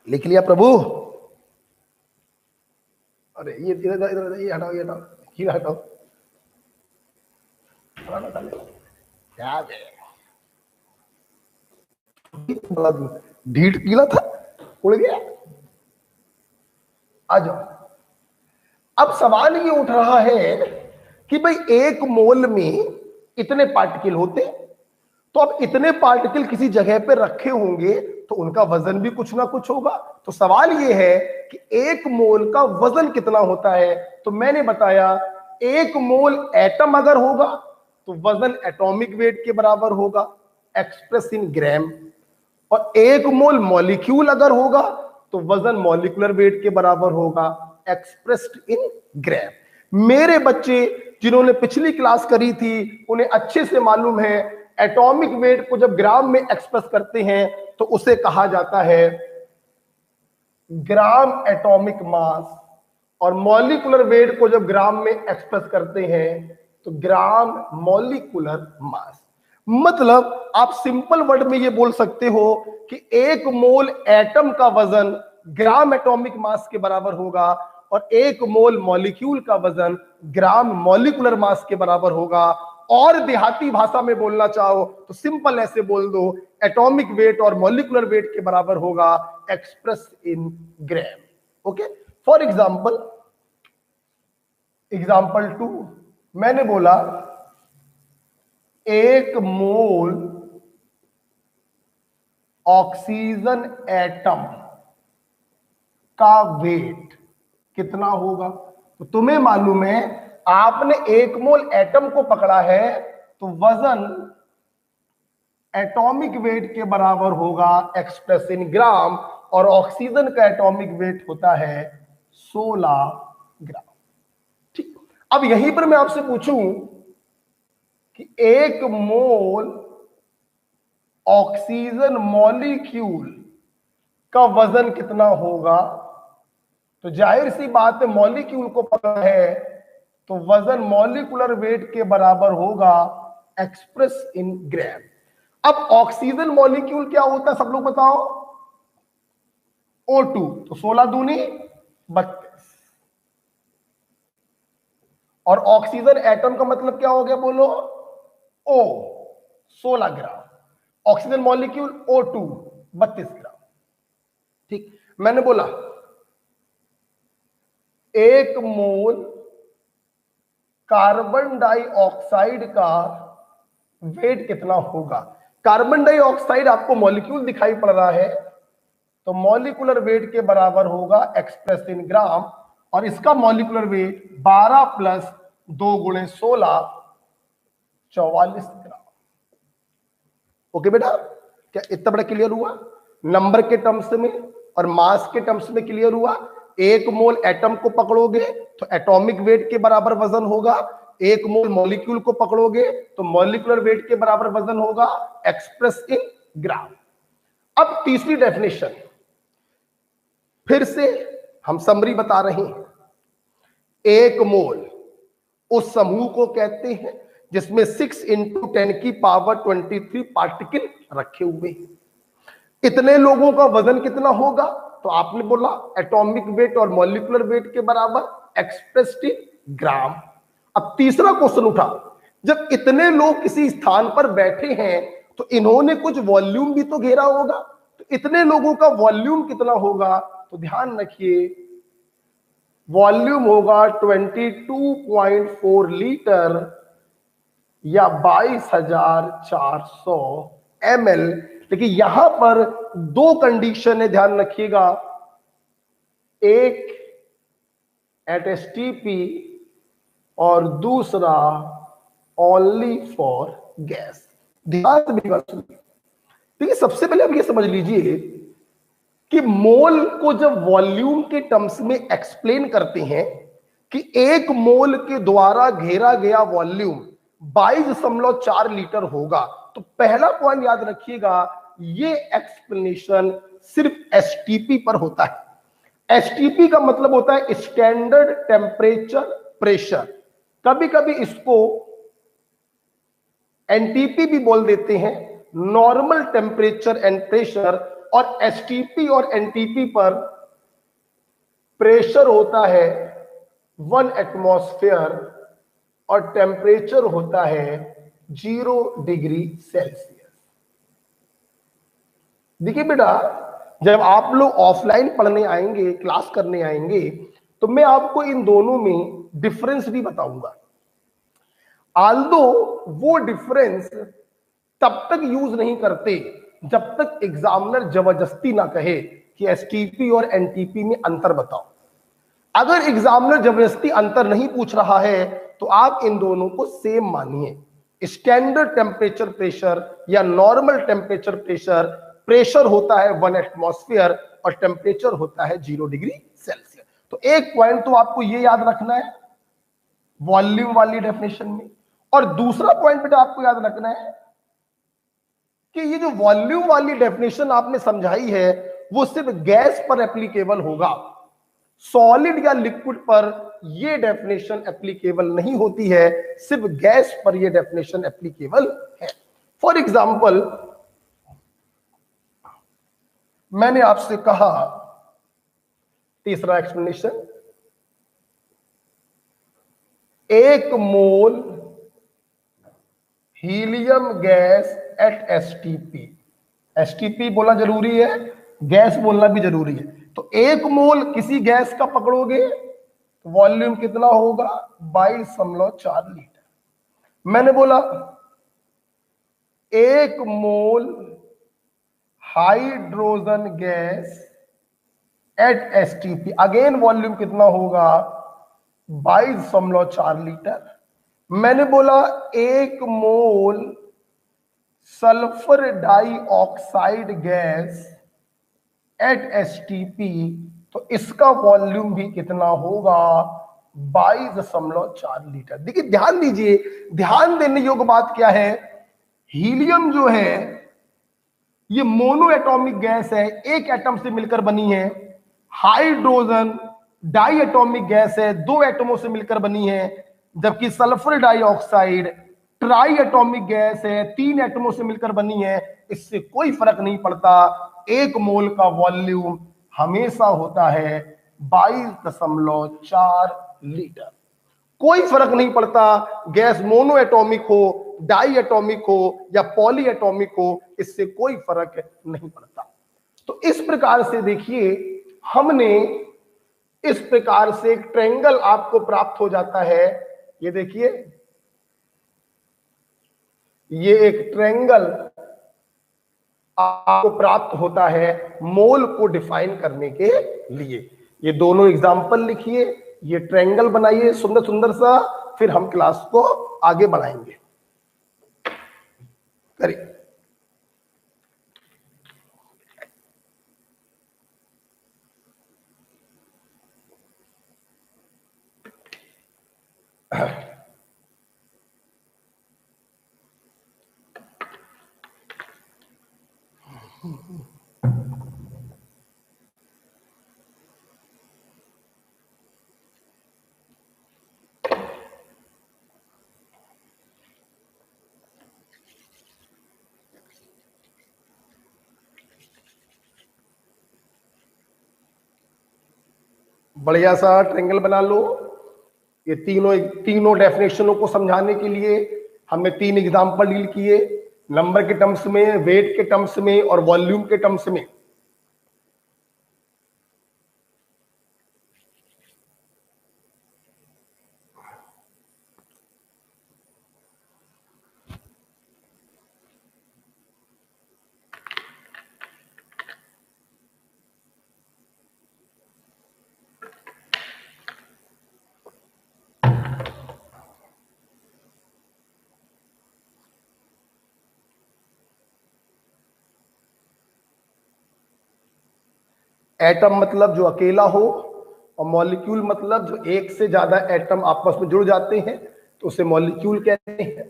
लिख लिया प्रभु? अरे ये इधर इधर, ये हटाओ, ये हटाओ, ये हटाओ, क्या ढीठ गीला था, उड़ गया। आ जाओ, अब सवाल ये उठ रहा है कि भाई 1 मोल में इतने पार्टिकल होते, तो अब इतने पार्टिकल किसी जगह पे रखे होंगे तो उनका वजन भी कुछ ना कुछ होगा। तो सवाल ये है कि 1 मोल का वजन कितना होता है? तो मैंने बताया 1 मोल एटम अगर होगा तो वजन एटॉमिक वेट के बराबर होगा, एक्सप्रेस इन ग्राम, और 1 मोल मॉलिक्यूल अगर होगा तो वजन मॉलिक्यूलर वेट के बराबर होगा, एक्सप्रेस्ड इन ग्राम। मेरे बच्चे जिन्होंने पिछली क्लास करी थी उन्हें अच्छे से मालूम है एटॉमिक वेट को जब ग्राम में एक्सप्रेस करते हैं तो उसे कहा जाता है ग्राम एटॉमिक मास, और मॉलिक्यूलर वेट को जब ग्राम में एक्सप्रेस करते हैं तो ग्राम मॉलिक्यूलर मास। मतलब आप सिंपल वर्ड में ये बोल सकते हो कि 1 मोल एटम का वजन ग्राम एटॉमिक मास के बराबर होगा, और 1 मोल मॉलिक्यूल का वजन ग्राम मॉलिक्यूलर मास के बराबर होगा। और देहाती भाषा में बोलना चाहो तो सिंपल ऐसे बोल दो, एटॉमिक वेट और मॉलिक्यूलर वेट के बराबर होगा express in gram. Okay, for example 2 मैंने बोला 1 मोल ऑक्सीजन एटम का वेट कितना होगा। तो तुम्हें मालूम है, आपने 1 मोल एटम को पकड़ा है तो वजन एटॉमिक वेट के बराबर होगा एक्सप्रेस इन ग्राम, और ऑक्सीजन का एटॉमिक वेट होता है 16 ग्राम। ठीक, अब यहीं पर मैं आपसे पूछूं कि 1 मोल ऑक्सीजन मॉलिक्यूल का वजन कितना होगा, तो जाहिर सी बात है मॉलिक्यूल को पता है तो वजन मॉलिक्यूलर वेट के बराबर होगा एक्सप्रेस इन ग्राम। अब ऑक्सीजन मॉलिक्यूल क्या होता है सब लोग बताओ, O2, तो 16 दूनी 32, और ऑक्सीजन एटम का मतलब क्या हो गया बोलो, O 16 ग्राम, ऑक्सीजन मॉलिक्यूल O2 32 ग्राम। ठीक, मैंने बोला 1 मोल कार्बन डाइऑक्साइड का वेट कितना होगा। कार्बन डाइऑक्साइड आपको मॉलिक्यूल दिखाई पड़ रहा है तो मॉलिक्यूलर वेट के बराबर होगा एक्सप्रेस इन ग्राम, और इसका मॉलिक्यूलर वेट 12 प्लस 2 गुणे 16 44 ग्राम। ओके बेटा, क्या इतना बड़ा क्लियर हुआ? नंबर के टर्म्स में और मास के टर्म्स में क्लियर हुआ। 1 मोल एटम को पकड़ोगे तो एटॉमिक वेट के बराबर वजन होगा, 1 मोल मॉलिक्यूल को पकड़ोगे तो मॉलिक्यूलर वेट के बराबर वजन होगा एक्सप्रेस इन ग्राम। अब तीसरी डेफिनेशन फिर से हम समरी बता रहे हैं। 1 मोल उस समूह को कहते हैं जिसमें 6 × 10⁻23 पार्टिकल रखे हुए हैं। इतने लोगों का वजन कितना होगा, तो आपने बोला एटॉमिक वेट और मॉलिक्यूलर वेट के बराबर एक्सप्रेस्ड इन ग्राम। अब तीसरा क्वेश्चन उठा, जब इतने लोग किसी स्थान पर बैठे हैं तो इन्होंने कुछ वॉल्यूम भी तो घेरा होगा, तो इतने लोगों का वॉल्यूम कितना होगा, तो ध्यान रखिए वॉल्यूम होगा 22.4 लीटर या 22,400 ml। लेकिन यहां पर 2 कंडीशन है, ध्यान रखिएगा, एक एट एसटीपी और दूसरा ओनली फॉर गैस। ध्यान से मेरी बात सुनिए। देखिए सबसे पहले आप ये समझ लीजिए कि मोल को जब वॉल्यूम के टर्म्स में एक्सप्लेन करते हैं कि 1 मोल के द्वारा घेरा गया वॉल्यूम 22.4 लीटर होगा, तो पहला पॉइंट याद रखिएगा, ये एक्सप्लेनेशन सिर्फ एसटीपी पर होता है। एसटीपी का मतलब होता है स्टैंडर्ड टेम्परेचर प्रेशर, कभी कभी इसको एनटीपी भी बोल देते हैं, नॉर्मल टेम्परेचर एंड प्रेशर। और एसटीपी और एनटीपी पर प्रेशर होता है 1 एटमॉस्फेयर और टेम्परेचर होता है 0 डिग्री सेल्सियस। देखिए बेटा, जब आप लोग ऑफलाइन पढ़ने आएंगे, क्लास करने आएंगे, तो मैं आपको इन दोनों में डिफरेंस भी बताऊंगा। आल्दो वो डिफरेंस तब तक यूज नहीं करते जब तक एग्जामिनर जबरदस्ती ना कहे कि एसटीपी और एनटीपी में अंतर बताओ। अगर एग्जामिनर जबरदस्ती अंतर नहीं पूछ रहा है तो आप इन दोनों को सेम मानिए। स्टैंडर्ड टेम्परेचर प्रेशर या नॉर्मल टेम्परेचर प्रेशर, प्रेशर होता है 1 एटमॉस्फेयर और टेम्परेचर होता है 0 डिग्री सेल्सियस। तो एक पॉइंट तो आपको ये याद रखना है वॉल्यूम वाली डेफिनेशन में, और दूसरा पॉइंट बेटा आपको याद रखना है कि ये जो वॉल्यूम वाली डेफिनेशन आपने समझाई है वो सिर्फ गैस पर एप्लीकेबल होगा, सॉलिड या लिक्विड पर ये डेफिनेशन एप्लीकेबल नहीं होती है, सिर्फ गैस पर ये डेफिनेशन एप्लीकेबल है। फॉर एग्जांपल, मैंने आपसे कहा तीसरा explanation 1 mole helium gas at STP. STP बोलना जरूरी है, गैस बोलना भी जरूरी है। तो 1 मोल किसी गैस का पकड़ोगे तो वॉल्यूम कितना होगा? 22.4 लीटर। मैंने बोला 1 मोल hydrogen gas at STP, again volume कितना होगा? 22.4 लीटर। मैंने बोला 1 मोल sulphur dioxide gas at STP, तो इसका वॉल्यूम भी कितना होगा? 22.4 लीटर। देखिए ध्यान दीजिए, ध्यान देने योग्य बात क्या है, हीलियम जो है ये मोनो एटॉमिक गैस है, एक एटम से मिलकर बनी है। हाइड्रोजन डाई एटॉमिक गैस है, 2 एटमों से मिलकर बनी है। जबकि sulphur dioxide try atomic gas है, 3 एटमों से मिलकर बनी है। इससे कोई फर्क नहीं पड़ता, 1 मोल का वॉल्यूम हमेशा होता है 22.4 लीटर। कोई फर्क नहीं पड़ता गैस मोनो एटॉमिक हो, डाई एटॉमिक हो या पॉली एटॉमिक हो, इससे कोई फर्क नहीं पड़ता। तो इस प्रकार से देखिए, हमने इस प्रकार से एक ट्रायंगल आपको प्राप्त हो जाता है। ये देखिए, ये एक ट्रायंगल आपको प्राप्त होता है मोल को डिफाइन करने के लिए। ये दोनों एग्जाम्पल लिखिए, ये ट्रायंगल बनाइए सुंदर सुंदर सा, फिर हम क्लास को आगे बढ़ाएंगे। करिए। बढ़िया सा ट्रायंगल बना लो। ये तीनों डेफिनेशनों को समझाने के लिए हमने 3 एग्जाम्पल डील किए, नंबर के टर्म्स में, वेट के टर्म्स में और वॉल्यूम के टर्म्स में। एटम मतलब जो अकेला हो, और मॉलिक्यूल मतलब जो एक से ज्यादा एटम आपस में जुड़ जाते हैं, तो उसे मॉलिक्यूल कहते हैं।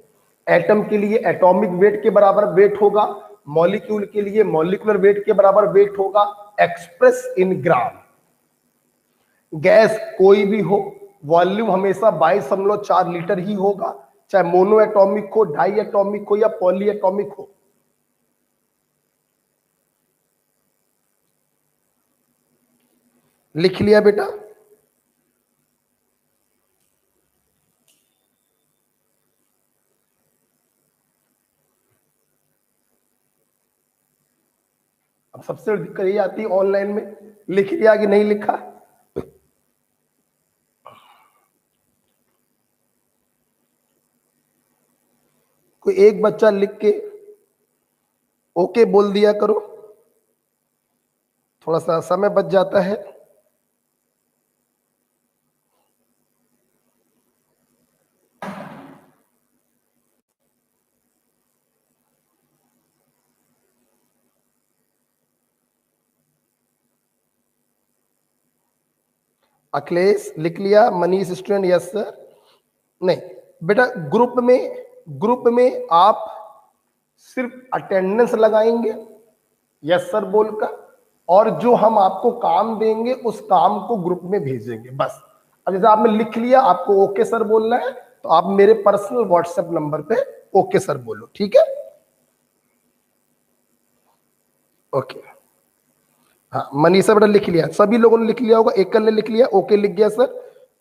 एटम के लिए एटॉमिक वेट के बराबर वेट होगा, मॉलिक्यूल के लिए मॉलिक्यूलर वेट के बराबर वेट होगा, एक्सप्रेस इन ग्राम। गैस कोई भी हो, वॉल्यूम हमेशा 22.4 लीटर ही होगा, चाहे मोनो एटॉमिक हो, डाई एटॉमिक हो या पॉली एटॉमिक हो। लिख लिया बेटा? अब सबसे दिक्कत ये आती है ऑनलाइन में, लिख लिया कि नहीं लिखा। कोई एक बच्चा लिख के ओके बोल दिया करो, थोड़ा सा समय बच जाता है। अखिलेश लिख लिया, मनीष स्टूडेंट यस सर। नहीं बेटा, ग्रुप में आप सिर्फ अटेंडेंस लगाएंगे यस सर बोलकर, और जो हम आपको काम देंगे उस काम को ग्रुप में भेजेंगे बस। अब जैसे आपने लिख लिया, आपको ओके सर बोलना है, तो आप मेरे पर्सनल व्हाट्सएप नंबर पे ओके सर बोलो, ठीक है? ओके। हाँ मनीषा बेटा लिख लिया, सभी लोगों ने लिख लिया होगा, एकल ने लिख लिया, ओके लिख गया सर।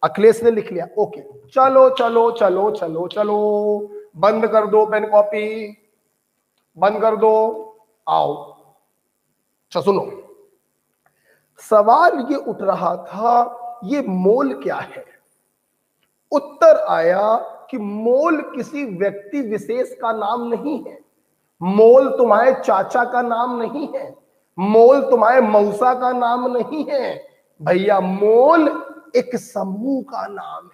अखिलेश ने लिख लिया, ओके। चलो चलो चलो चलो चलो, बंद कर दो पेन कॉपी, बंद कर दो, आओ। अच्छा सुनो, सवाल ये उठ रहा था, ये मोल क्या है? उत्तर आया कि मोल किसी व्यक्ति विशेष का नाम नहीं है, मोल तुम्हारे चाचा का नाम नहीं है, मोल तुम्हारे मौसा का नाम नहीं है भैया, मोल एक समूह का नाम है,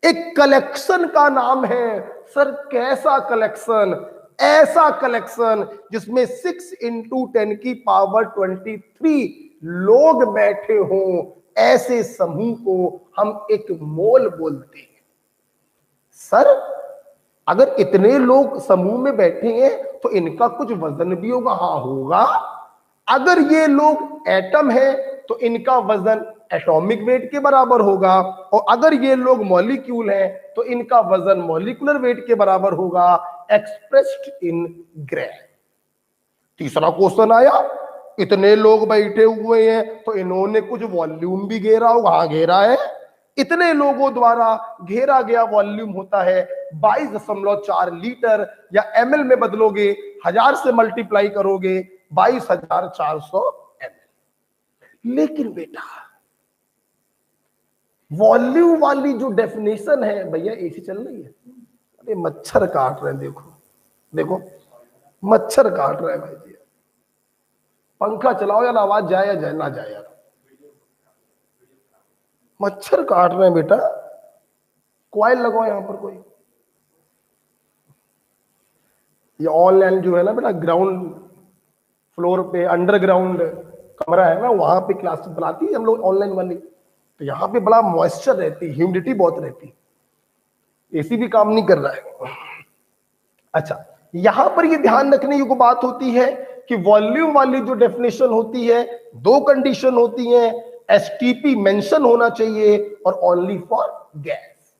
एक कलेक्शन का नाम है। सर कैसा कलेक्शन? ऐसा कलेक्शन जिसमें 6 × 10⁻23 लोग बैठे हों, ऐसे समूह को हम एक मोल बोलते हैं। सर अगर इतने लोग समूह में बैठे हैं तो इनका कुछ वजन भी होगा। हाँ होगा। अगर ये लोग एटम है तो इनका वजन एटॉमिक वेट के बराबर होगा, और अगर ये लोग मॉलिक्यूल हैं तो इनका वजन मॉलिक्यूलर वेट के बराबर होगा, एक्सप्रेस्ड इन ग्राम। तीसरा क्वेश्चन आया, इतने लोग बैठे हुए हैं तो इन्होंने कुछ वॉल्यूम भी घेरा होगा। हाँ घेरा है, इतने लोगों द्वारा घेरा गया वॉल्यूम होता है 22.4 लीटर, या ml में बदलोगे 1000 से मल्टीप्लाई करोगे 22,400 ml। लेकिन बेटा वॉल्यूम वाली जो डेफिनेशन है, भैया एसी चल रही है, अरे मच्छर काट रहे हैं, देखो देखो मच्छर काट रहे हैं भाई जी। पंखा चलाओ यार, आवाज जाए या जाए ना जाए यार, मच्छर काट रहे हैं बेटा। कॉइल लगाओ यहां पर कोई। ये ऑनलाइन जो है ना बेटा, ग्राउंड फ्लोर पे अंडरग्राउंड कमरा है ना, वहां पे क्लास बुलाती है हम लोग ऑनलाइन वाली, तो यहाँ पे बड़ा मॉइस्चर रहती है, ह्यूमिडिटी बहुत रहती है, एसी भी काम नहीं कर रहा है। अच्छा यहां पर ये ध्यान रखने की बात होती है कि वॉल्यूम वाली जो डेफिनेशन होती है, दो कंडीशन होती है, एसटीपी मेंशन होना चाहिए और ओनली फॉर गैस।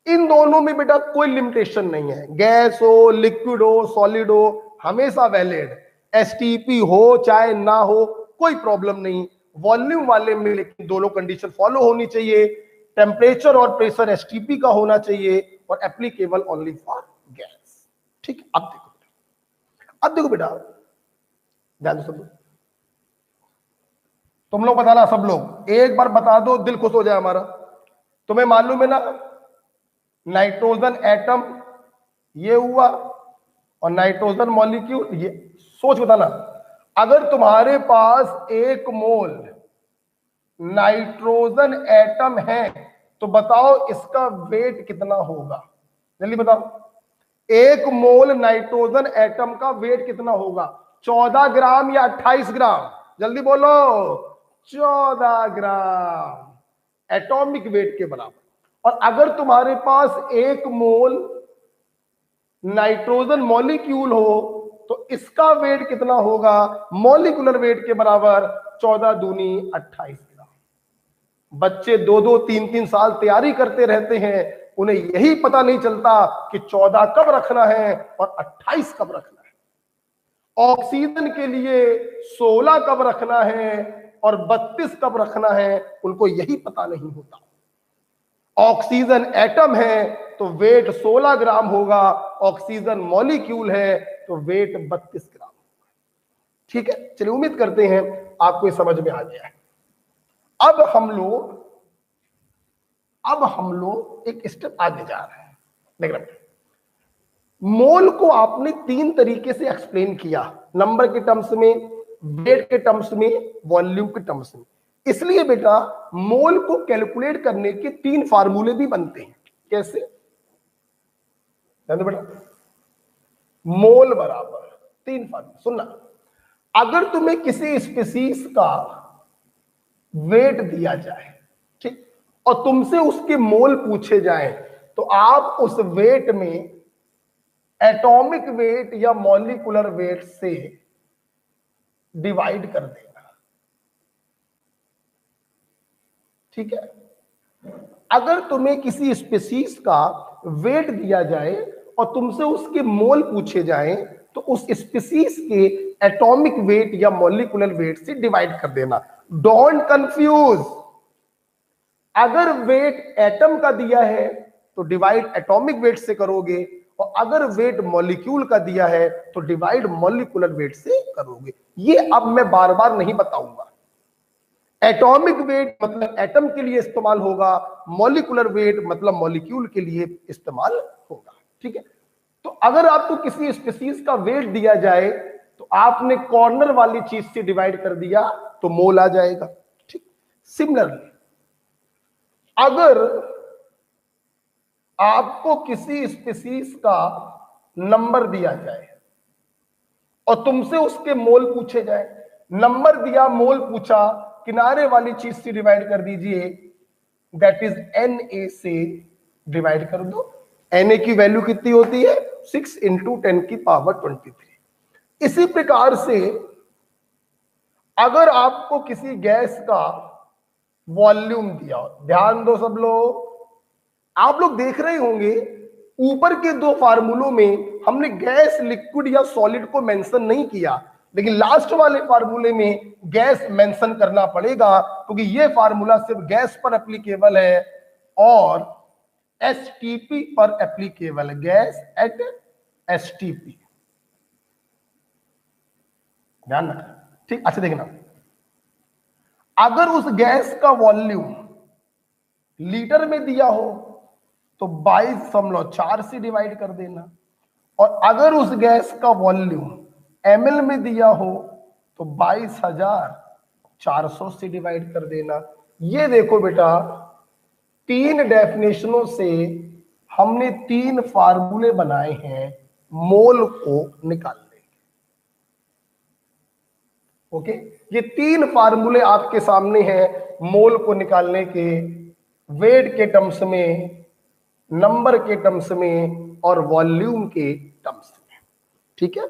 इन दोनों में बेटा कोई लिमिटेशन नहीं है, गैस हो, लिक्विड हो, सॉलिड हो, हमेशा वैलिड। एसटीपी हो चाहे ना हो कोई प्रॉब्लम नहीं। वॉल्यूम वाले में लेकिन दोनों कंडीशन फॉलो होनी चाहिए, टेम्परेचर और प्रेशर एसटीपी का होना चाहिए और एप्लीकेबल ओनली फॉर गैस। ठीक है, अब देखो बेटा, ध्यान दो सब लोग, तुम लोग बताना, सब लोग एक बार बता दो, दिल खुश हो जाए हमारा। तुम्हें मालूम है ना, नाइट्रोजन एटम ये हुआ और नाइट्रोजन मॉलिक्यूल ये। सोच बताना, अगर तुम्हारे पास 1 मोल नाइट्रोजन एटम है तो बताओ इसका वेट कितना होगा? जल्दी बताओ, 1 मोल नाइट्रोजन एटम का वेट कितना होगा? 14 ग्राम या 28 ग्राम? जल्दी बोलो, 14 ग्राम एटॉमिक वेट के बराबर। और अगर तुम्हारे पास 1 मोल नाइट्रोजन मॉलिक्यूल हो तो इसका वेट कितना होगा? मॉलिक्यूलर वेट के बराबर, 14 दूनी 28 ग्राम। बच्चे 2-2 3-3 साल तैयारी करते रहते हैं, उन्हें यही पता नहीं चलता कि 14 कब रखना है और 28 कब रखना है। ऑक्सीजन के लिए 16 कब रखना है और 32 कब रखना है, उनको यही पता नहीं होता। ऑक्सीजन एटम है तो वेट 16 ग्राम होगा, ऑक्सीजन मॉलिक्यूल है तो वेट 32 ग्राम होगा। ठीक है, चलिए उम्मीद करते हैं आपको ये समझ में आ गया है। अब हम लोग एक स्टेप आगे जा रहे हैं। देख रहे हैं, मोल को आपने 3 तरीके से एक्सप्लेन किया, नंबर के टर्म्स में, वेट के टर्म्स में, वॉल्यूम के टर्म्स में। इसलिए बेटा मोल को कैलकुलेट करने के 3 फार्मूले भी बनते हैं। कैसे? बेटा मोल बराबर 3 फार्मूले सुनना। अगर तुम्हें किसी स्पीशीज का वेट दिया जाए, ठीक, और तुमसे उसके मोल पूछे जाएं, तो आप उस वेट में एटॉमिक वेट या मॉलिक्यूलर वेट से डिवाइड कर देना। ठीक है, अगर तुम्हें किसी स्पीशीज का वेट दिया जाए और तुमसे उसके मोल पूछे जाएं, तो उस स्पीशीज के एटॉमिक वेट या मॉलिक्यूलर वेट से डिवाइड कर देना। डोंट कंफ्यूज, अगर वेट एटम का दिया है तो डिवाइड एटॉमिक वेट से करोगे, और अगर वेट मॉलिक्यूल का दिया है तो डिवाइड मॉलिक्यूलर वेट से करोगे। ये अब मैं बार बार नहीं बताऊंगा। एटॉमिक वेट मतलब एटम के लिए इस्तेमाल होगा, मॉलिक्यूलर वेट मतलब मॉलिक्यूल के लिए इस्तेमाल होगा। ठीक है, तो अगर आपको किसी स्पीशीज का वेट दिया जाए तो आपने कॉर्नर वाली चीज से डिवाइड कर दिया तो मोल आ जाएगा। ठीक, सिमिलरली अगर आपको किसी स्पीशीज का नंबर दिया जाए और तुमसे उसके मोल पूछे जाए, नंबर दिया मोल पूछा, किनारे वाली चीज से डिवाइड कर दीजिए, दैट इज Na से डिवाइड कर दो। Na की वैल्यू कितनी होती है? 6 इंटू 10⁻23। इसी प्रकार से अगर आपको किसी गैस का वॉल्यूम दिया हो, ध्यान दो सब लोग, आप लोग देख रहे होंगे ऊपर के दो फार्मूलों में हमने गैस, लिक्विड या सॉलिड को मेंशन नहीं किया, लेकिन लास्ट वाले फार्मूले में गैस मेंशन करना पड़ेगा, क्योंकि ये फार्मूला सिर्फ गैस पर एप्लीकेबल है और एसटीपी पर एप्लीकेबल है। गैस एट एसटीपी, ध्यान रखना। ठीक, अच्छा देखना, अगर उस गैस का वॉल्यूम लीटर में दिया हो तो 22.4 से डिवाइड कर देना, और अगर उस गैस का वॉल्यूम ml में दिया हो तो 22,400 से डिवाइड कर देना। ये देखो बेटा, तीन डेफिनेशनों से हमने तीन फार्मूले बनाए हैं मोल को निकालने के। ओके, ये तीन फार्मूले आपके सामने हैं मोल को निकालने के, वेट के टर्म्स में, नंबर के टर्म्स में और वॉल्यूम के टर्म्स में। ठीक है,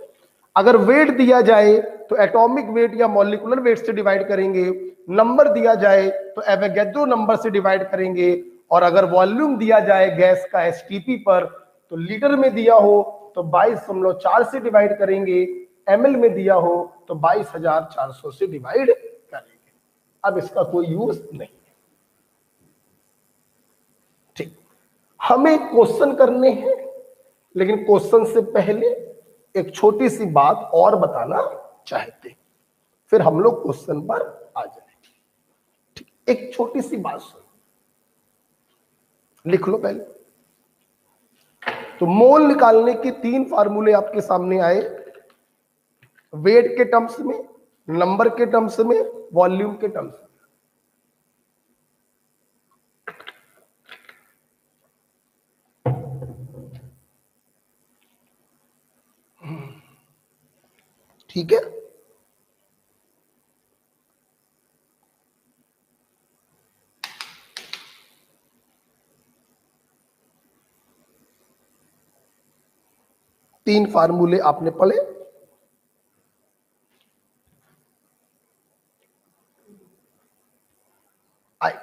अगर वेट दिया जाए तो एटॉमिक वेट या मॉलिक्यूलर वेट से डिवाइड करेंगे, नंबर दिया जाए तो एवोगैड्रो नंबर से डिवाइड करेंगे, और अगर वॉल्यूम दिया जाए गैस का एसटीपी पर तो लीटर में दिया हो तो 22.4 से डिवाइड करेंगे, ml में दिया हो तो 22,400 से डिवाइड करेंगे। अब इसका कोई यूज नहीं। ठीक, हमें क्वेश्चन करने हैं, लेकिन क्वेश्चन से पहले एक छोटी सी बात और बताना चाहते, फिर हम लोग क्वेश्चन पर आ जाएंगे। ठीक, एक छोटी सी बात सुनो, लिख लो पहले। तो मोल निकालने के तीन फार्मूले आपके सामने आए, वेट के टर्म्स में, नंबर के टर्म्स में, वॉल्यूम के टर्म्स में। ठीक है, तीन फार्मूले आपने पढ़े। आए,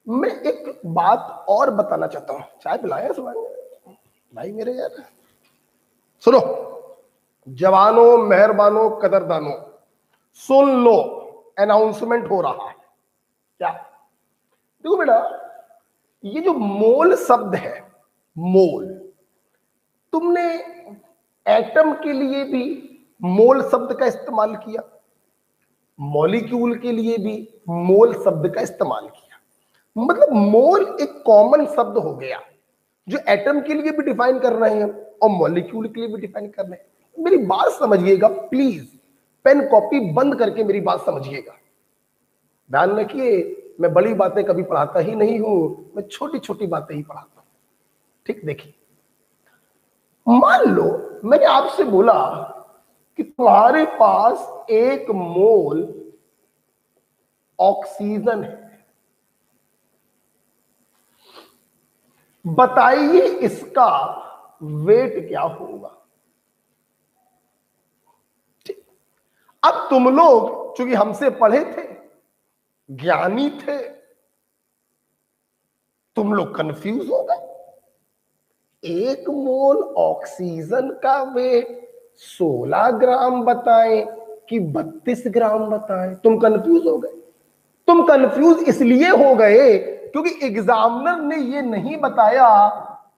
मैं एक बात और बताना चाहता हूं। चाय पिलाया सुनाएंगे भाई मेरे यार। सुनो जवानों, मेहरबानों, कदरदानों, सुन लो, अनाउंसमेंट हो रहा है। क्या? देखो बेटा, ये जो मोल शब्द है, मोल, तुमने एटम के लिए भी मोल शब्द का इस्तेमाल किया, मॉलिक्यूल के लिए भी मोल शब्द का इस्तेमाल किया। मतलब मोल एक कॉमन शब्द हो गया जो एटम के लिए भी डिफाइन कर रहे हैं और मॉलिक्यूल के लिए भी डिफाइन कर रहे हैं। मेरी बात समझिएगा प्लीज, पेन कॉपी बंद करके मेरी बात समझिएगा। ध्यान रखिए, मैं बड़ी बातें कभी पढ़ाता ही नहीं हूं, मैं छोटी छोटी बातें ही पढ़ाता हूं। ठीक, देखिए, मान लो मैंने आपसे बोला कि तुम्हारे पास एक मोल ऑक्सीजन है, बताइए इसका वेट क्या होगा। ठीक, अब तुम लोग चूंकि हमसे पढ़े थे, ज्ञानी थे, तुम लोग कंफ्यूज हो गए। एक मोल ऑक्सीजन का वेट 16 ग्राम बताएं, कि 32 ग्राम बताएं। तुम कंफ्यूज हो गए। तुम कंफ्यूज इसलिए हो गए क्योंकि एग्जामिनर ने ये नहीं बताया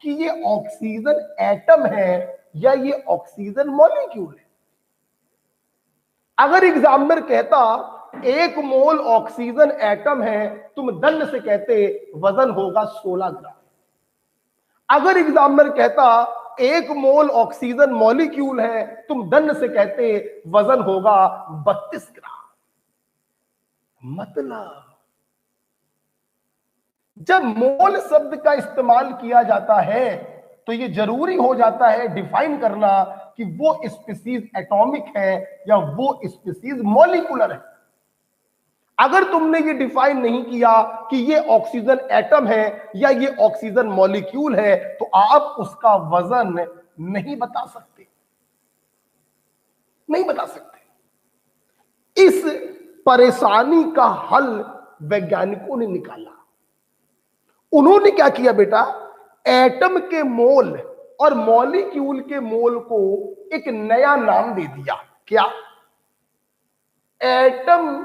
कि ये ऑक्सीजन एटम है या ये ऑक्सीजन मॉलिक्यूल है। अगर एग्जामिनर कहता 1 मोल ऑक्सीजन एटम है, तुम दंड से कहते वजन होगा 16 ग्राम। अगर एग्जामिनर कहता 1 मोल ऑक्सीजन मॉलिक्यूल है, तुम दंड से कहते वजन होगा 32 ग्राम। मतलब जब मोल शब्द का इस्तेमाल किया जाता है तो यह जरूरी हो जाता है डिफाइन करना कि वो स्पीसीज एटॉमिक है या वो स्पीसीज मॉलिक्यूलर है। अगर तुमने ये डिफाइन नहीं किया कि ये ऑक्सीजन एटम है या ये ऑक्सीजन मॉलिक्यूल है, तो आप उसका वजन नहीं बता सकते, नहीं बता सकते। इस परेशानी का हल वैज्ञानिकों ने निकाला। उन्होंने क्या किया बेटा, एटम के मोल और मॉलिक्यूल के मोल को एक नया नाम दे दिया। क्या? एटम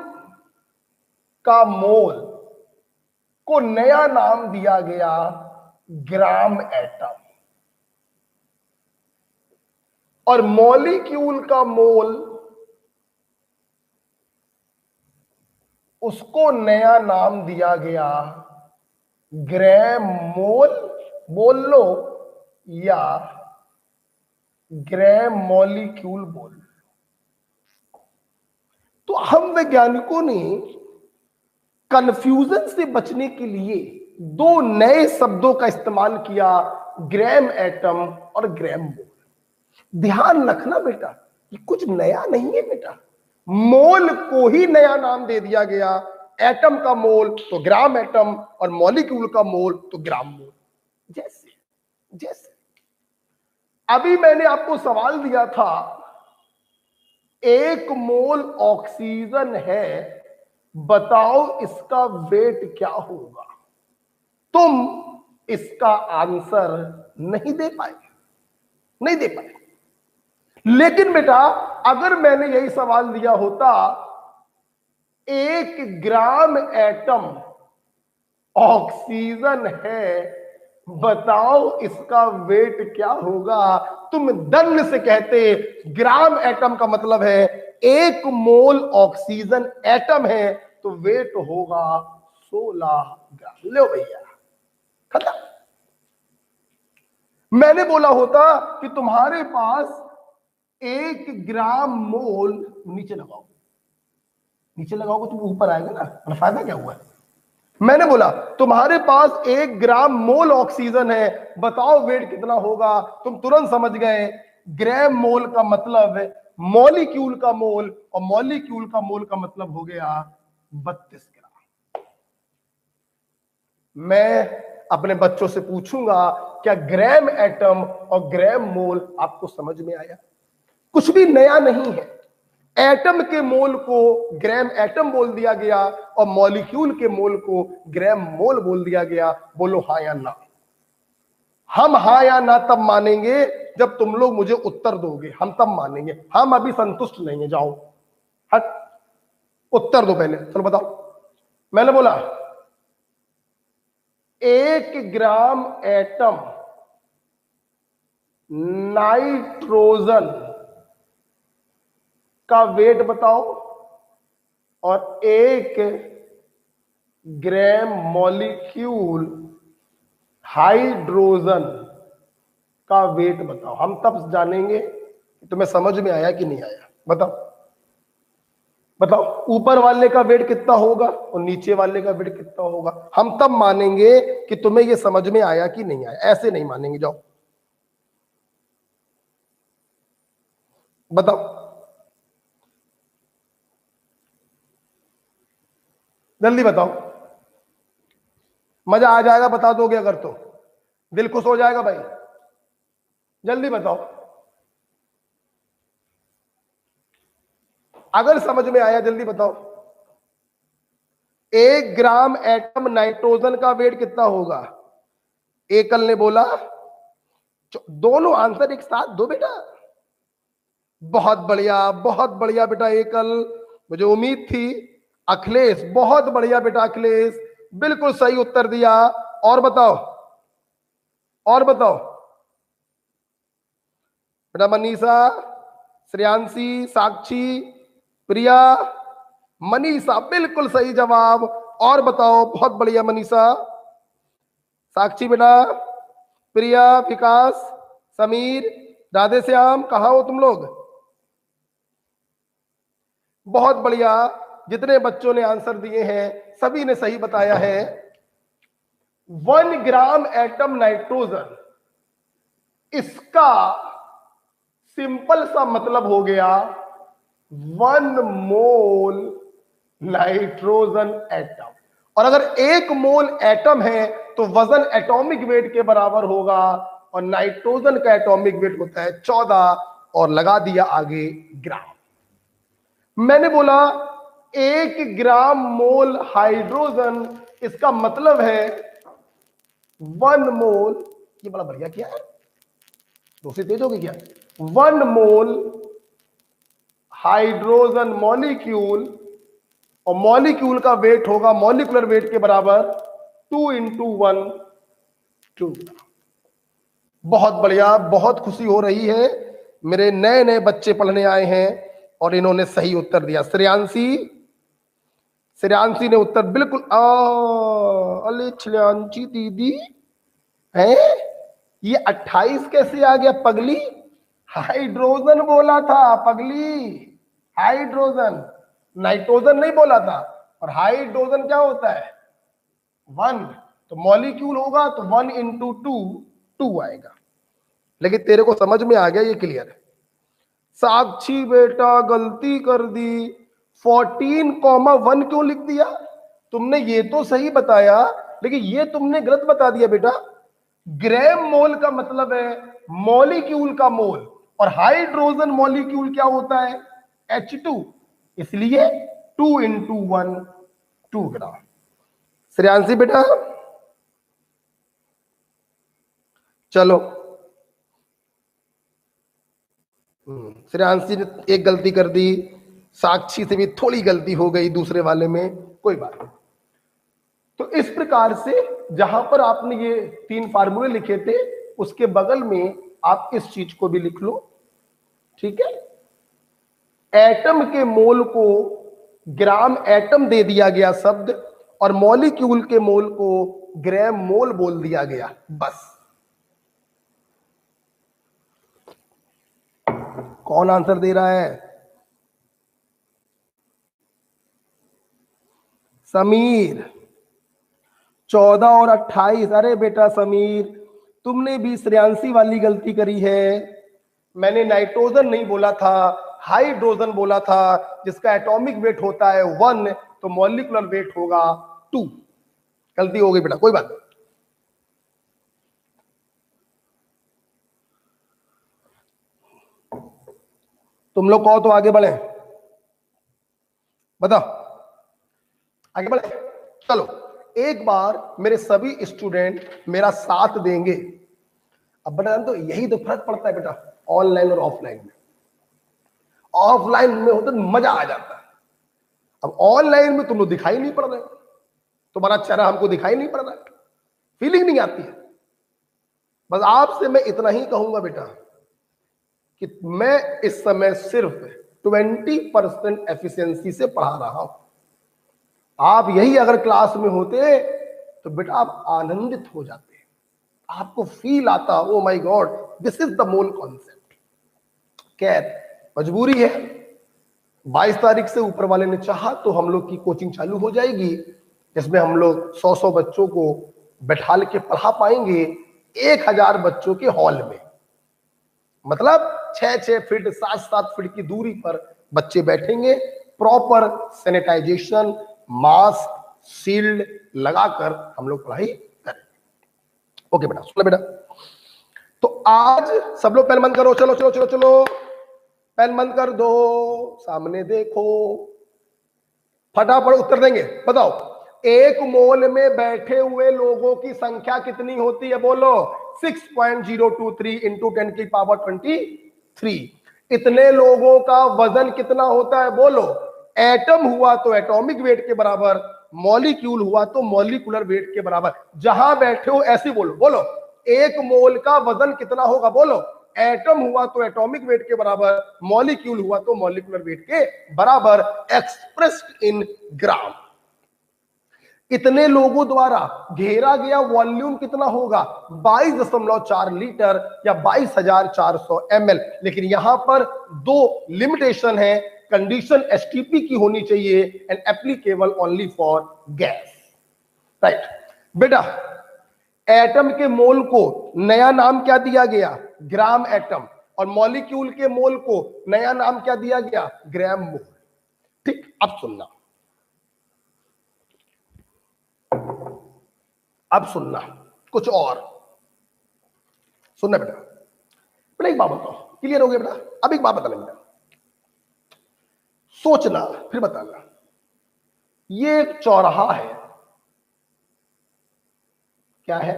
का मोल को नया नाम दिया गया ग्राम एटम, और मॉलिक्यूल का मोल उसको नया नाम दिया गया ग्राम मोल बोल लो या ग्राम मॉलिक्यूल बोल लो। तो हम वैज्ञानिकों ने कंफ्यूजन से बचने के लिए 2 नए शब्दों का इस्तेमाल किया, ग्राम एटम और ग्राम मोल। ध्यान रखना बेटा, ये कुछ नया नहीं है बेटा। मोल को ही नया नाम दे दिया गया। एटम का मोल तो ग्राम एटम और मॉलिक्यूल का मोल तो ग्राम मोल। जैसे जैसे अभी मैंने आपको सवाल दिया था, 1 मोल ऑक्सीजन है, बताओ इसका वेट क्या होगा। तुम इसका आंसर नहीं दे पाए, नहीं दे पाए। लेकिन बेटा अगर मैंने यही सवाल दिया होता, 1 ग्राम एटम ऑक्सीजन है, बताओ इसका वेट क्या होगा, तुम दंड से कहते ग्राम एटम का मतलब है 1 मोल ऑक्सीजन एटम है तो वेट होगा 16 ग्राम। लो भैया खत्म। मैंने बोला होता कि तुम्हारे पास 1 ग्राम मोल, नीचे लगाओ, नीचे लगाओगे तो ऊपर आएगा ना, फायदा क्या हुआ है। मैंने बोला तुम्हारे पास 1 ग्राम मोल ऑक्सीजन है, बताओ वेट कितना होगा। तुम तुरंत समझ गए ग्राम मोल का मतलब है मॉलिक्यूल का मोल, और मॉलिक्यूल का मोल का मतलब हो गया 32 ग्राम। मैं अपने बच्चों से पूछूंगा क्या ग्राम एटम और ग्राम मोल आपको समझ में आया? कुछ भी नया नहीं है। एटम के मोल को ग्राम एटम बोल दिया गया और मॉलिक्यूल के मोल को ग्राम मोल बोल दिया गया। बोलो हाँ या ना। हम हाँ या ना तब मानेंगे जब तुम लोग मुझे उत्तर दोगे, हम तब मानेंगे। हम अभी संतुष्ट नहीं है। जाओ हट, उत्तर दो पहले। चलो बताओ। मैंने बोला 1 ग्राम एटम नाइट्रोजन का वेट बताओ और 1 ग्राम मॉलिक्यूल हाइड्रोजन का वेट बताओ। हम तब जानेंगे कि तुम्हें समझ में आया कि नहीं आया। बताओ बताओ, ऊपर वाले का वेट कितना होगा और नीचे वाले का वेट कितना होगा। हम तब मानेंगे कि तुम्हें यह समझ में आया कि नहीं आया। ऐसे नहीं मानेंगे। जाओ बताओ, जल्दी बताओ। मजा आ जाएगा बता दोगे अगर तो, दिल खुश हो जाएगा भाई। जल्दी बताओ अगर समझ में आया, जल्दी बताओ। 1 ग्राम एटम नाइट्रोजन का वेट कितना होगा? एकल ने बोला दोनों आंसर एक साथ दो बेटा। बहुत बढ़िया बेटा एकल, मुझे उम्मीद थी। अखिलेश, बहुत बढ़िया बेटा अखिलेश, बिल्कुल सही उत्तर दिया। और बताओ, और बताओ बेटा। मनीषा, श्रेयांशी, साक्षी, प्रिया, मनीषा, बिल्कुल सही जवाब। और बताओ, बहुत बढ़िया मनीषा, साक्षी बेटा, प्रिया, विकास, समीर, राधे श्याम, कहाँ हो तुम लोग? बहुत बढ़िया, जितने बच्चों ने आंसर दिए हैं सभी ने सही बताया है। 1 ग्राम एटम नाइट्रोजन, इसका सिंपल सा मतलब हो गया 1 मोल नाइट्रोजन एटम। और अगर 1 मोल एटम है तो वजन एटॉमिक वेट के बराबर होगा, और नाइट्रोजन का एटॉमिक वेट होता है 14, और लगा दिया आगे ग्राम। मैंने बोला 1 ग्राम मोल हाइड्रोजन, इसका मतलब है 1 मोल, ये बड़ा बढ़िया किया है, दोस्ती तेज होगी क्या? 1 मोल हाइड्रोजन मॉलिक्यूल, और मॉलिक्यूल का वेट होगा मॉलिक्यूलर वेट के बराबर 2 × 1 2। बहुत बढ़िया, बहुत खुशी हो रही है, मेरे नए नए बच्चे पढ़ने आए हैं और इन्होंने सही उत्तर दिया। श्रेयांशी, श्रेयांशी ने उत्तर बिल्कुल, अले श्रेयांशी दीदी है, ये 28 कैसे आ गया पगली? हाइड्रोजन बोला था पगली, हाइड्रोजन, नाइट्रोजन नहीं बोला था। और हाइड्रोजन क्या होता है? 1, तो मॉलिक्यूल होगा तो 1 × 2 2 आएगा। लेकिन तेरे को समझ में आ गया, ये क्लियर है। साक्षी बेटा गलती कर दी, 14,1 क्यों लिख दिया? तुमने ये तो सही बताया, लेकिन ये तुमने गलत बता दिया बेटा। ग्राम मोल का मतलब है मॉलिक्यूल का मोल, और हाइड्रोजन मॉलिक्यूल क्या होता है? H2, इसलिए 2 × 1 2 ग्राम। श्रेयांशी बेटा चलो, श्रेयांशी ने एक गलती कर दी, साक्षी से भी थोड़ी गलती हो गई दूसरे वाले में, कोई बात नहीं। तो इस प्रकार से जहां पर आपने ये 3 फार्मूले लिखे थे, उसके बगल में आप इस चीज को भी लिख लो, ठीक है? एटम के मोल को ग्राम एटम दे दिया गया शब्द, और मॉलिक्यूल के मोल को ग्राम मोल बोल दिया गया, बस। कौन आंसर दे रहा है? समीर, 14 और 28। अरे बेटा समीर, तुमने भी श्रेयांशी वाली गलती करी है। मैंने नाइट्रोजन नहीं बोला था, हाइड्रोजन बोला था, जिसका एटॉमिक वेट होता है 1, तो मॉलिक्यूलर वेट होगा 2। गलती हो गई बेटा, कोई बात नहीं। तुम लोग कहो तो आगे बढ़े, बताओ आगे बढ़े। चलो, एक बार मेरे सभी स्टूडेंट मेरा साथ देंगे। अब बेटा तो यही तो फर्क पड़ता है बेटा, ऑनलाइन और ऑफलाइन में। ऑफलाइन में होता तो मजा आ जाता है, अब ऑनलाइन में तुम लोग दिखाई नहीं पड़ रहे, तुम्हारा चेहरा हमको दिखाई नहीं पड़ रहा, फीलिंग नहीं आती है। बस आपसे मैं इतना ही कहूंगा बेटा कि मैं इस समय सिर्फ 20% एफिशिएंसी से पढ़ा रहा हूं। आप यही अगर क्लास में होते तो बेटा आप आनंदित हो जाते, आपको फील आता, oh my God this is the mole concept. खैर मजबूरी है, 22 तारीख से ऊपर वाले ने चाहा तो हम लोग की कोचिंग चालू हो जाएगी, जिसमें हम लोग 100 बच्चों को बैठाल के पढ़ा पाएंगे 1000 बच्चों के हॉल में। मतलब 6-6 फीट 7-7 फीट की दूरी पर बच्चे बैठेंगे, प्रॉपर सैनिटाइजेशन, मास्क, शील्ड लगाकर हम लोग पढ़ाई करें। ओके बेटा, सुनो बेटा, तो आज सब लोग पेन बंद करो, चलो चलो चलो चलो, पेन बंद कर दो, सामने देखो, फटाफट उत्तर देंगे। बताओ 1 मोल में बैठे हुए लोगों की संख्या कितनी होती है? बोलो 6.023 × 10⁻23। इतने लोगों का वजन कितना होता है बोलो। एटम हुआ तो एटॉमिक वेट के बराबर, मॉलिक्यूल हुआ तो मॉलिक्यूलर वेट के बराबर। जहां बैठे हो ऐसे बोलो, बोलो एक मोल का वजन कितना होगा बोलो। एटम हुआ तो एटॉमिक वेट के बराबर, मॉलिक्यूल हुआ तो मॉलिक्यूलर वेट के बराबर, एक्सप्रेस्ड इन ग्राम। इतने लोगों द्वारा घेरा गया वॉल्यूम कितना होगा, 22.4 लीटर या 22,400 ml। लेकिन यहां पर दो लिमिटेशन है, कंडीशन एसटीपी की होनी चाहिए and applicable only for gas, right. बेटा एटम के मोल को नया नाम क्या दिया गया, ग्राम एटम, और मॉलिक्यूल के मोल को नया नाम क्या दिया गया, ग्राम मोल। ठीक, अब सुनना, अब सुनना कुछ और सुनना बेटा। बेटा एक बात बताओ, क्लियर हो गया बेटा? अब एक बात बताना बेटा, सोचना फिर बताना। ये एक चौराहा है, क्या है,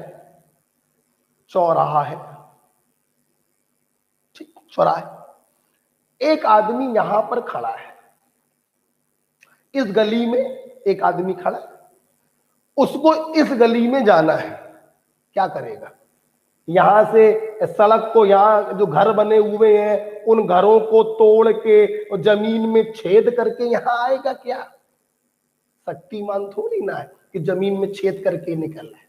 चौराहा है, ठीक, चौराहा है। एक आदमी यहां पर खड़ा है, इस गली में एक आदमी खड़ा है, उसको इस गली में जाना है, क्या करेगा? यहां से सड़क को, यहां जो घर बने हुए हैं उन घरों को तोड़ के और जमीन में छेद करके यहां आएगा क्या? शक्तिमान थोड़ी ना है कि जमीन में छेद करके निकल है।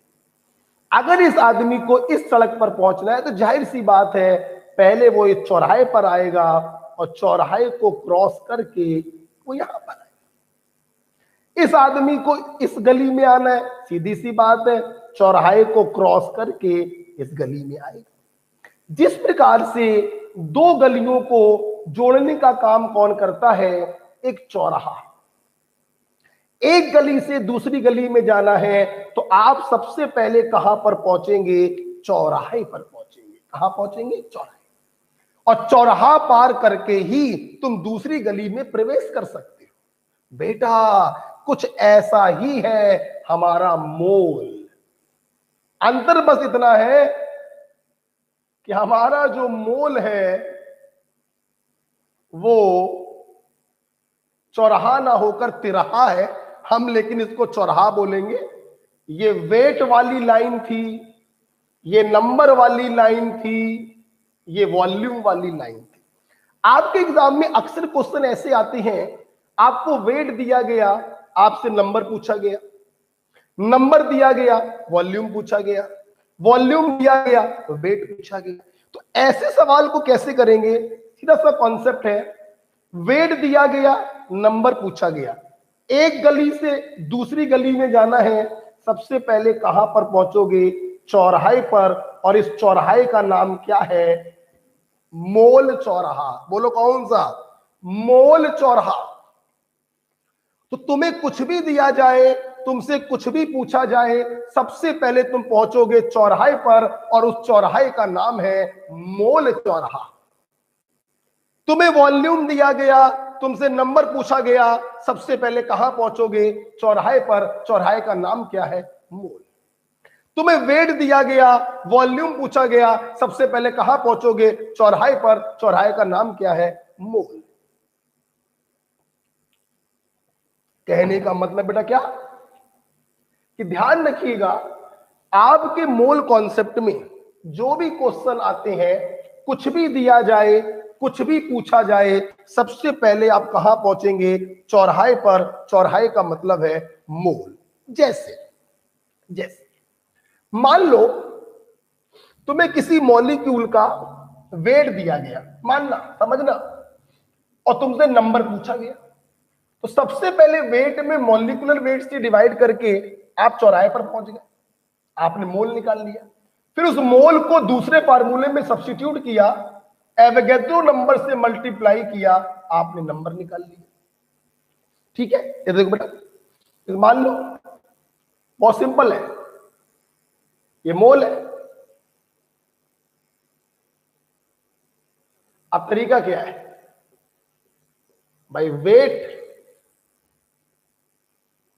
अगर इस आदमी को इस सड़क पर पहुंचना है तो जाहिर सी बात है पहले वो इस चौराहे पर आएगा और चौराहे को क्रॉस करके वो यहां पर आएगा। इस आदमी को इस गली में आना है, सीधी सी बात है, चौराहे को क्रॉस करके इस गली में आएगा। जिस प्रकार से दो गलियों को जोड़ने का काम कौन करता है, एक चौराहा। एक गली से दूसरी गली में जाना है तो आप सबसे पहले कहां पर पहुंचेंगे, चौराहे पर पहुंचेंगे। कहां पहुंचेंगे, चौराहे। और चौराहा पार करके ही तुम दूसरी गली में प्रवेश कर सकते हो। बेटा कुछ ऐसा ही है हमारा मोल। अंतर बस इतना है कि हमारा जो मोल है वो चौराहा ना होकर तिराहा है, हम लेकिन इसको चौराहा बोलेंगे। ये वेट वाली लाइन थी, ये नंबर वाली लाइन थी, ये वॉल्यूम वाली लाइन थी। आपके एग्जाम में अक्सर क्वेश्चन ऐसे आते हैं, आपको वेट दिया गया, आपसे नंबर पूछा गया, नंबर दिया गया, वॉल्यूम पूछा गया, वॉल्यूम दिया गया तो वेट पूछा गया। तो ऐसे सवाल को कैसे करेंगे? सीधा सा कॉन्सेप्ट है, वेट दिया गया, नंबर पूछा गया, एक गली से दूसरी गली में जाना है, सबसे पहले कहां पर पहुंचोगे, चौराहे पर, और इस चौराहे का नाम क्या है, मोल चौराहा। बोलो कौन सा, मोल चौराहा। तो तुम्हें कुछ भी दिया जाए, तुमसे कुछ भी पूछा जाए, सबसे पहले तुम पहुंचोगे चौराहे पर और उस चौराहे का नाम है मोल चौराहा। तुम्हें वॉल्यूम दिया गया, तुमसे नंबर पूछा गया, सबसे पहले कहां पहुंचोगे, चौराहे पर, चौराहे का नाम क्या है, मोल। तुम्हें वेट दिया गया, वॉल्यूम पूछा गया, सबसे पहले कहां पहुंचोगे, चौराहे पर, चौराहे का नाम क्या है, मोल। कहने का मतलब बेटा क्या कि ध्यान रखिएगा, आपके मोल कॉन्सेप्ट में जो भी क्वेश्चन आते हैं, कुछ भी दिया जाए, कुछ भी पूछा जाए, सबसे पहले आप कहां पहुंचेंगे, चौराहे पर। चौराहे का मतलब है मोल। जैसे जैसे मान लो तुम्हें किसी मॉलिक्यूल का वेट दिया गया, मानना, समझना, और तुमसे नंबर पूछा गया, तो सबसे पहले वेट में मॉलिक्यूलर वेट से डिवाइड करके आप चौराहे पर पहुंच गए, आपने मोल निकाल लिया। फिर उस मोल को दूसरे फार्मूले में सब्स्टिट्यूट किया, एवोगैड्रो नंबर से मल्टीप्लाई किया, आपने नंबर निकाल लिया। ठीक है, ये देखो बेटा, मान लो बहुत सिंपल है, ये मोल है। अब तरीका क्या है भाई, वेट,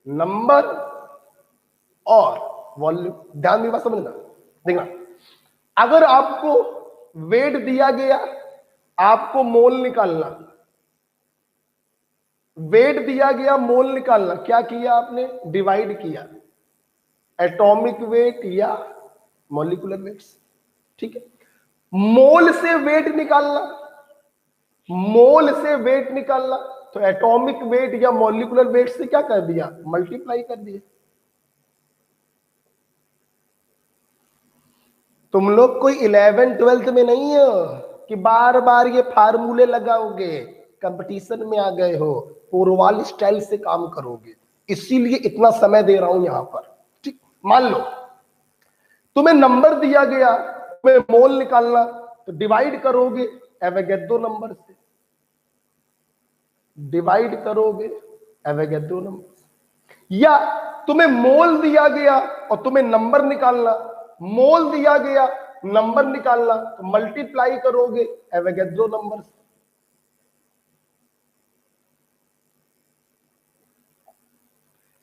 नंबर और वॉल्यूम। ध्यान में बात समझना, देखना, अगर आपको वेट दिया गया, आपको मोल निकालना, वेट दिया गया, मोल निकालना। क्या किया आपने? डिवाइड किया एटॉमिक वेट या मॉलिक्यूलर वेट्स। ठीक है, मोल से वेट निकालना, मोल से वेट निकालना, तो एटॉमिक वेट या मॉलिक्यूलर वेट से क्या कर दिया? मल्टीप्लाई कर दिया। तुम लोग कोई 11th-12th में नहीं हो कि बार बार ये फार्मूले लगाओगे, कंपटीशन में आ गए हो, पोरवाल स्टाइल से काम करोगे, इसीलिए इतना समय दे रहा हूं यहां पर। ठीक, मान लो तुम्हें नंबर दिया गया, तुम्हें मोल निकालना, तो डिवाइड करोगे एवोगैड्रो नंबर से, डिवाइड करोगे एवोगैड्रो नंबर से। या तुम्हें मोल दिया गया और तुम्हें नंबर निकालना, मोल दिया गया, नंबर निकालना, तो मल्टीप्लाई करोगे एवोगैड्रो नंबर से।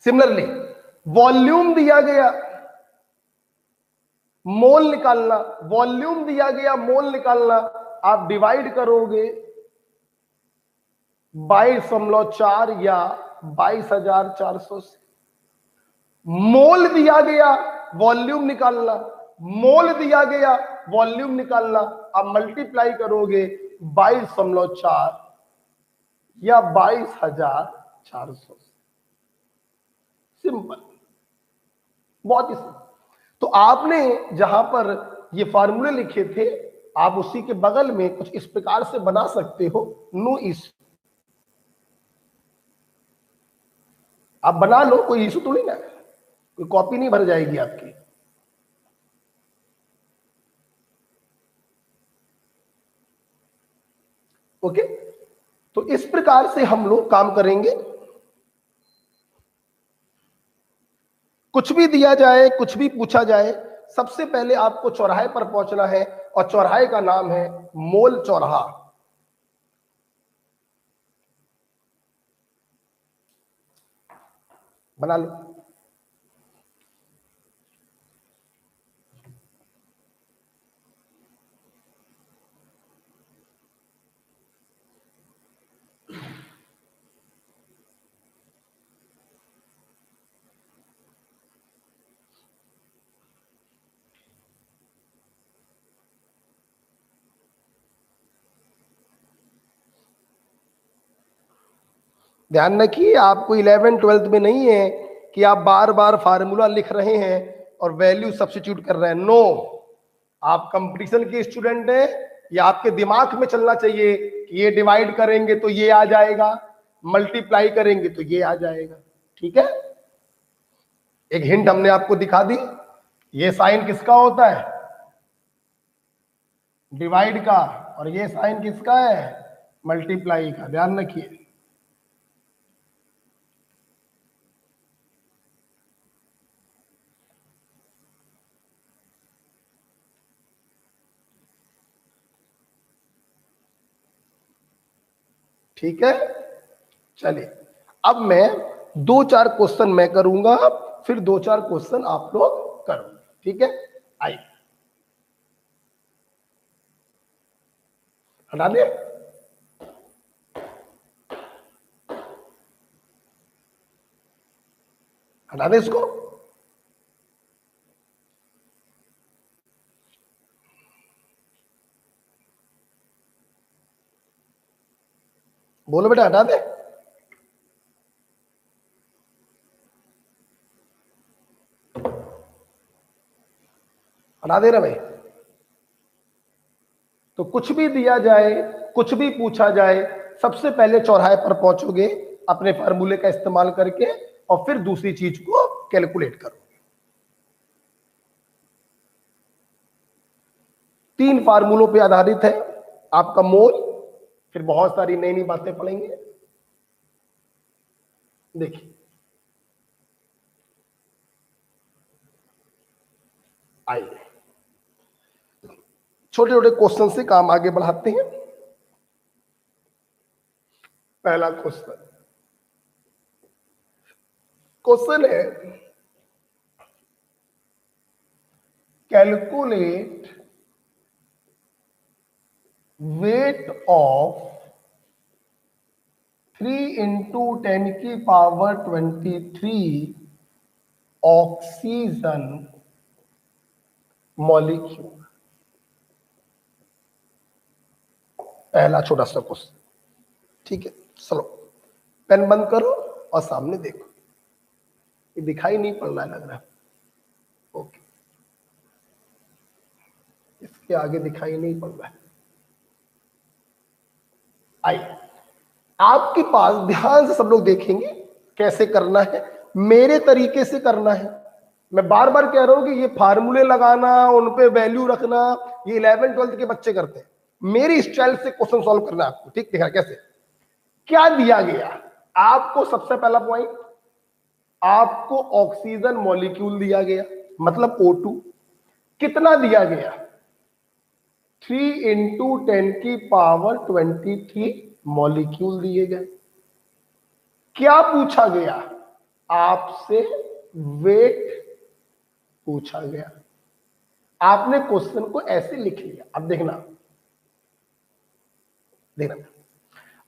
सिमिलरली वॉल्यूम दिया गया, मोल निकालना, वॉल्यूम दिया गया, मोल निकालना, आप डिवाइड करोगे 22.4 या 22,400 से। मोल दिया गया, वॉल्यूम निकालना, मोल दिया गया, वॉल्यूम निकालना, आप मल्टीप्लाई करोगे 22.4 या 22,400 से। सिंपल, बहुत ही सिंपल। तो आपने जहां पर ये फार्मूले लिखे थे, आप उसी के बगल में कुछ इस प्रकार से बना सकते हो, नो इशू। आप बना लो, कोई इशू थोड़ी ना, कोई कॉपी नहीं भर जाएगी आपकी। ओके, तो इस प्रकार से हम लोग काम करेंगे। कुछ भी दिया जाए, कुछ भी पूछा जाए, सबसे पहले आपको चौराहे पर पहुंचना है, और चौराहे का नाम है मोल चौराहा। बना लो। ध्यान रखिए, आपको 11th-12th में नहीं है कि आप बार बार फार्मूला लिख रहे हैं और वैल्यू सब्स्टिट्यूट कर रहे हैं। नो, आप कंपटीशन के स्टूडेंट हैं, ये आपके दिमाग में चलना चाहिए कि ये डिवाइड करेंगे तो ये आ जाएगा, मल्टीप्लाई करेंगे तो ये आ जाएगा। ठीक है, एक हिंट हमने आपको दिखा दी। ये साइन किसका होता है? डिवाइड का। और ये साइन किसका है? मल्टीप्लाई का। ध्यान रखिए। ठीक है, चलिए अब मैं 2-4 क्वेश्चन मैं करूंगा, फिर 2-4 क्वेश्चन आप लोग करोगे। ठीक है, आइए हटा दे, हटा दे इसको। बोलो बेटा, हटा दे। हटा दे रहा भाई। तो कुछ भी दिया जाए, कुछ भी पूछा जाए, सबसे पहले चौराहे पर पहुंचोगे अपने फार्मूले का इस्तेमाल करके, और फिर दूसरी चीज को कैलकुलेट करो। 3 फार्मूलों पे आधारित है आपका मोल, फिर बहुत सारी नई नई बातें पढ़ेंगे। देखिए, आइए छोटे छोटे क्वेश्चन से काम आगे बढ़ाते हैं। पहला क्वेश्चन, क्वेश्चन है calculate weight of 3 into 10⁻23 oxygen molecule. पहला छोटा सा क्वेश्चन, ठीक है। चलो पेन बंद करो और सामने देखो। ये दिखाई नहीं पड़ रहा है लग रहा है, ओके, इसके आगे दिखाई नहीं पड़ रहा है। आइए आपके पास ध्यान से सब लोग देखेंगे कैसे करना है, मेरे तरीके से करना है। मैं बार बार कह रहा हूं कि ये फार्मूले लगाना, उन पे वैल्यू रखना, ये 11th-12th के बच्चे करते हैं। मेरी स्टाइल से क्वेश्चन सॉल्व करना है आपको, ठीक दिखा कैसे। क्या दिया गया आपको? सबसे पहला पॉइंट, आपको ऑक्सीजन मॉलिक्यूल दिया गया, मतलब O2। कितना दिया गया? 3 इंटू 10⁻23 मॉलिक्यूल दिए गए। क्या पूछा गया आपसे? वेट पूछा गया। आपने क्वेश्चन को ऐसे लिख लिया। अब देखना,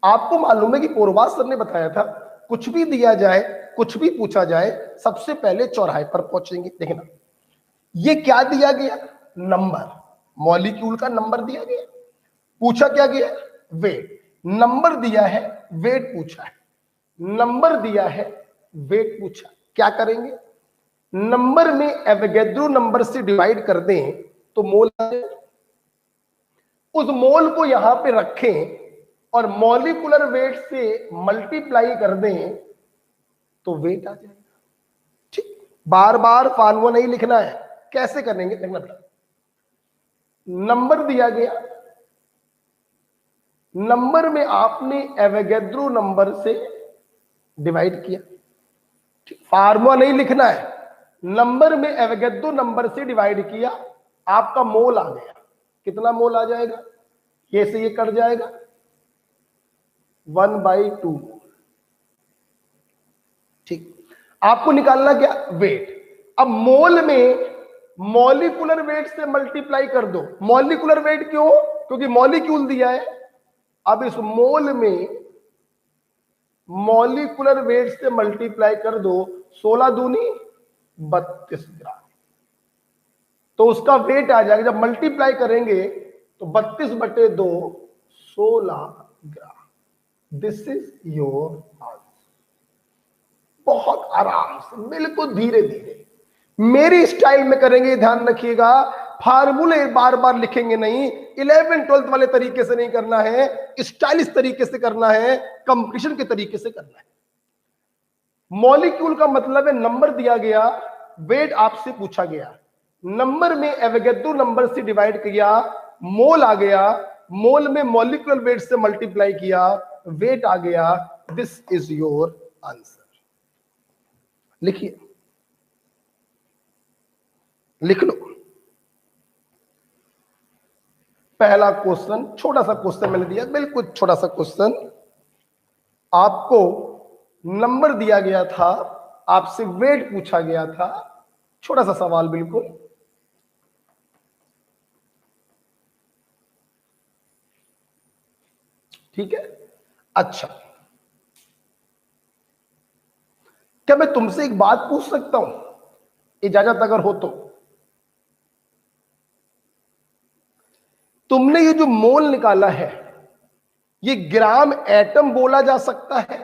आपको मालूम है कि पूर्वाज सर ने बताया था कुछ भी दिया जाए, कुछ भी पूछा जाए, सबसे पहले चौराहे पर पहुंचेंगे। देखना ये क्या दिया गया? नंबर, मॉलिक्यूल का नंबर दिया गया। पूछा क्या गया? वेट। नंबर दिया है, वेट पूछा है। नंबर दिया है, वेट पूछा। क्या करेंगे? नंबर में एवोगैड्रो नंबर से डिवाइड कर दें तो मोल आ जाए। उस मोल को यहां पे रखें और मॉलिक्यूलर वेट से मल्टीप्लाई कर दें तो वेट आ जाएगा। ठीक, बार बार फॉर्मूला नहीं लिखना है। कैसे करेंगे देखना बेटा। नंबर दिया गया, नंबर में आपने एवोगैड्रो नंबर से डिवाइड किया। फार्मूला नहीं लिखना है, नंबर में एवोगैड्रो नंबर से डिवाइड किया, आपका मोल आ गया। कितना मोल आ जाएगा? ये से ये कट जाएगा, 1/2। ठीक, आपको निकालना क्या? वेट। अब मोल में मॉलिक्यूलर वेट से मल्टीप्लाई कर दो। मॉलिक्यूलर वेट क्यों? क्योंकि मॉलिक्यूल दिया है। अब इस मोल में मॉलिक्यूलर वेट से मल्टीप्लाई कर दो, 16 दूनी 32 ग्राम, तो उसका वेट आ जाएगा। जब मल्टीप्लाई करेंगे तो 32/2 16 gram. This is your answer. बहुत आराम से, बिल्कुल धीरे धीरे मेरी स्टाइल में करेंगे, ध्यान रखिएगा। फार्मूले बार बार लिखेंगे नहीं, 11th-12th वाले तरीके से नहीं करना है, स्टाइलिश तरीके से करना है, कंपटीशन के तरीके से करना है। मॉलिक्यूल का मतलब है नंबर दिया गया, वेट आपसे पूछा गया, नंबर में एवोगैड्रो नंबर से डिवाइड किया, मोल आ गया, मोल में मॉलिक्यूलर वेट से मल्टीप्लाई किया, वेट आ गया। This is your answer. लिखिए, लिख लो। पहला क्वेश्चन, छोटा सा क्वेश्चन मैंने दिया, बिल्कुल छोटा सा क्वेश्चन। आपको नंबर दिया गया था, आपसे वेट पूछा गया था, छोटा सा सवाल बिल्कुल। ठीक है, अच्छा, क्या मैं तुमसे एक बात पूछ सकता हूं? इजाजत अगर हो तो। तुमने ये जो मोल निकाला है, ये ग्राम एटम बोला जा सकता है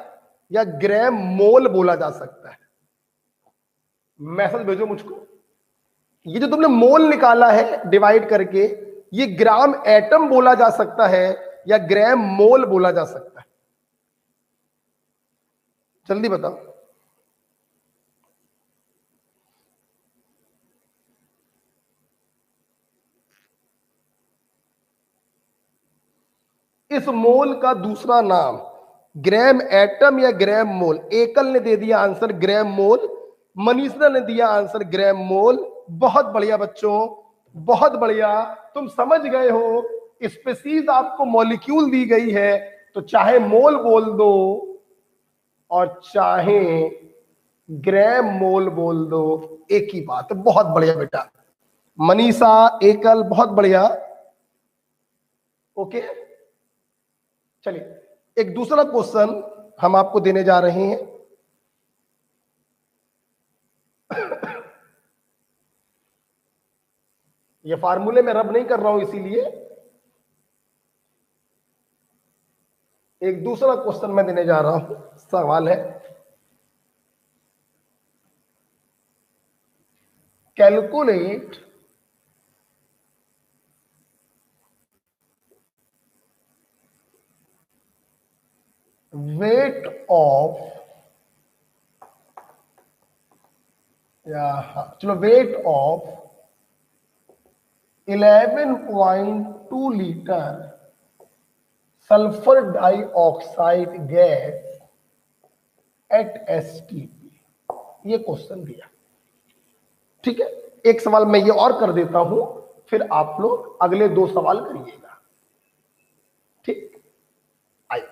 या ग्राम मोल बोला जा सकता है? मैसेज भेजो मुझको। ये जो तुमने मोल निकाला है डिवाइड करके, ये ग्राम एटम बोला जा सकता है या ग्राम मोल बोला जा सकता है? जल्दी बताओ। इस मोल का दूसरा नाम ग्राम एटम या ग्राम मोल? एकल ने दे दिया आंसर ग्राम मोल, मनीषा ने दिया आंसर ग्राम मोल। बहुत बढ़िया बच्चों, बहुत बढ़िया, तुम समझ गए हो। स्पीशीज आपको मॉलिक्यूल दी गई है तो चाहे मोल बोल दो और चाहे ग्राम मोल बोल दो, एक ही बात है। बहुत बढ़िया बेटा, मनीषा, एकल, बहुत बढ़िया। ओके, चलिए एक दूसरा क्वेश्चन हम आपको देने जा रहे हैं। ये फार्मूले में रब नहीं कर रहा हूं, इसीलिए एक दूसरा क्वेश्चन मैं देने जा रहा हूं। सवाल है, कैलकुलेट वेट ऑफ, या चलो weight of 11.2 litre sulphur dioxide gas at STP। ये क्वेश्चन दिया, ठीक है। एक सवाल मैं ये और कर देता हूं, फिर आप लोग अगले 2 सवाल करिएगा, ठीक। आइए,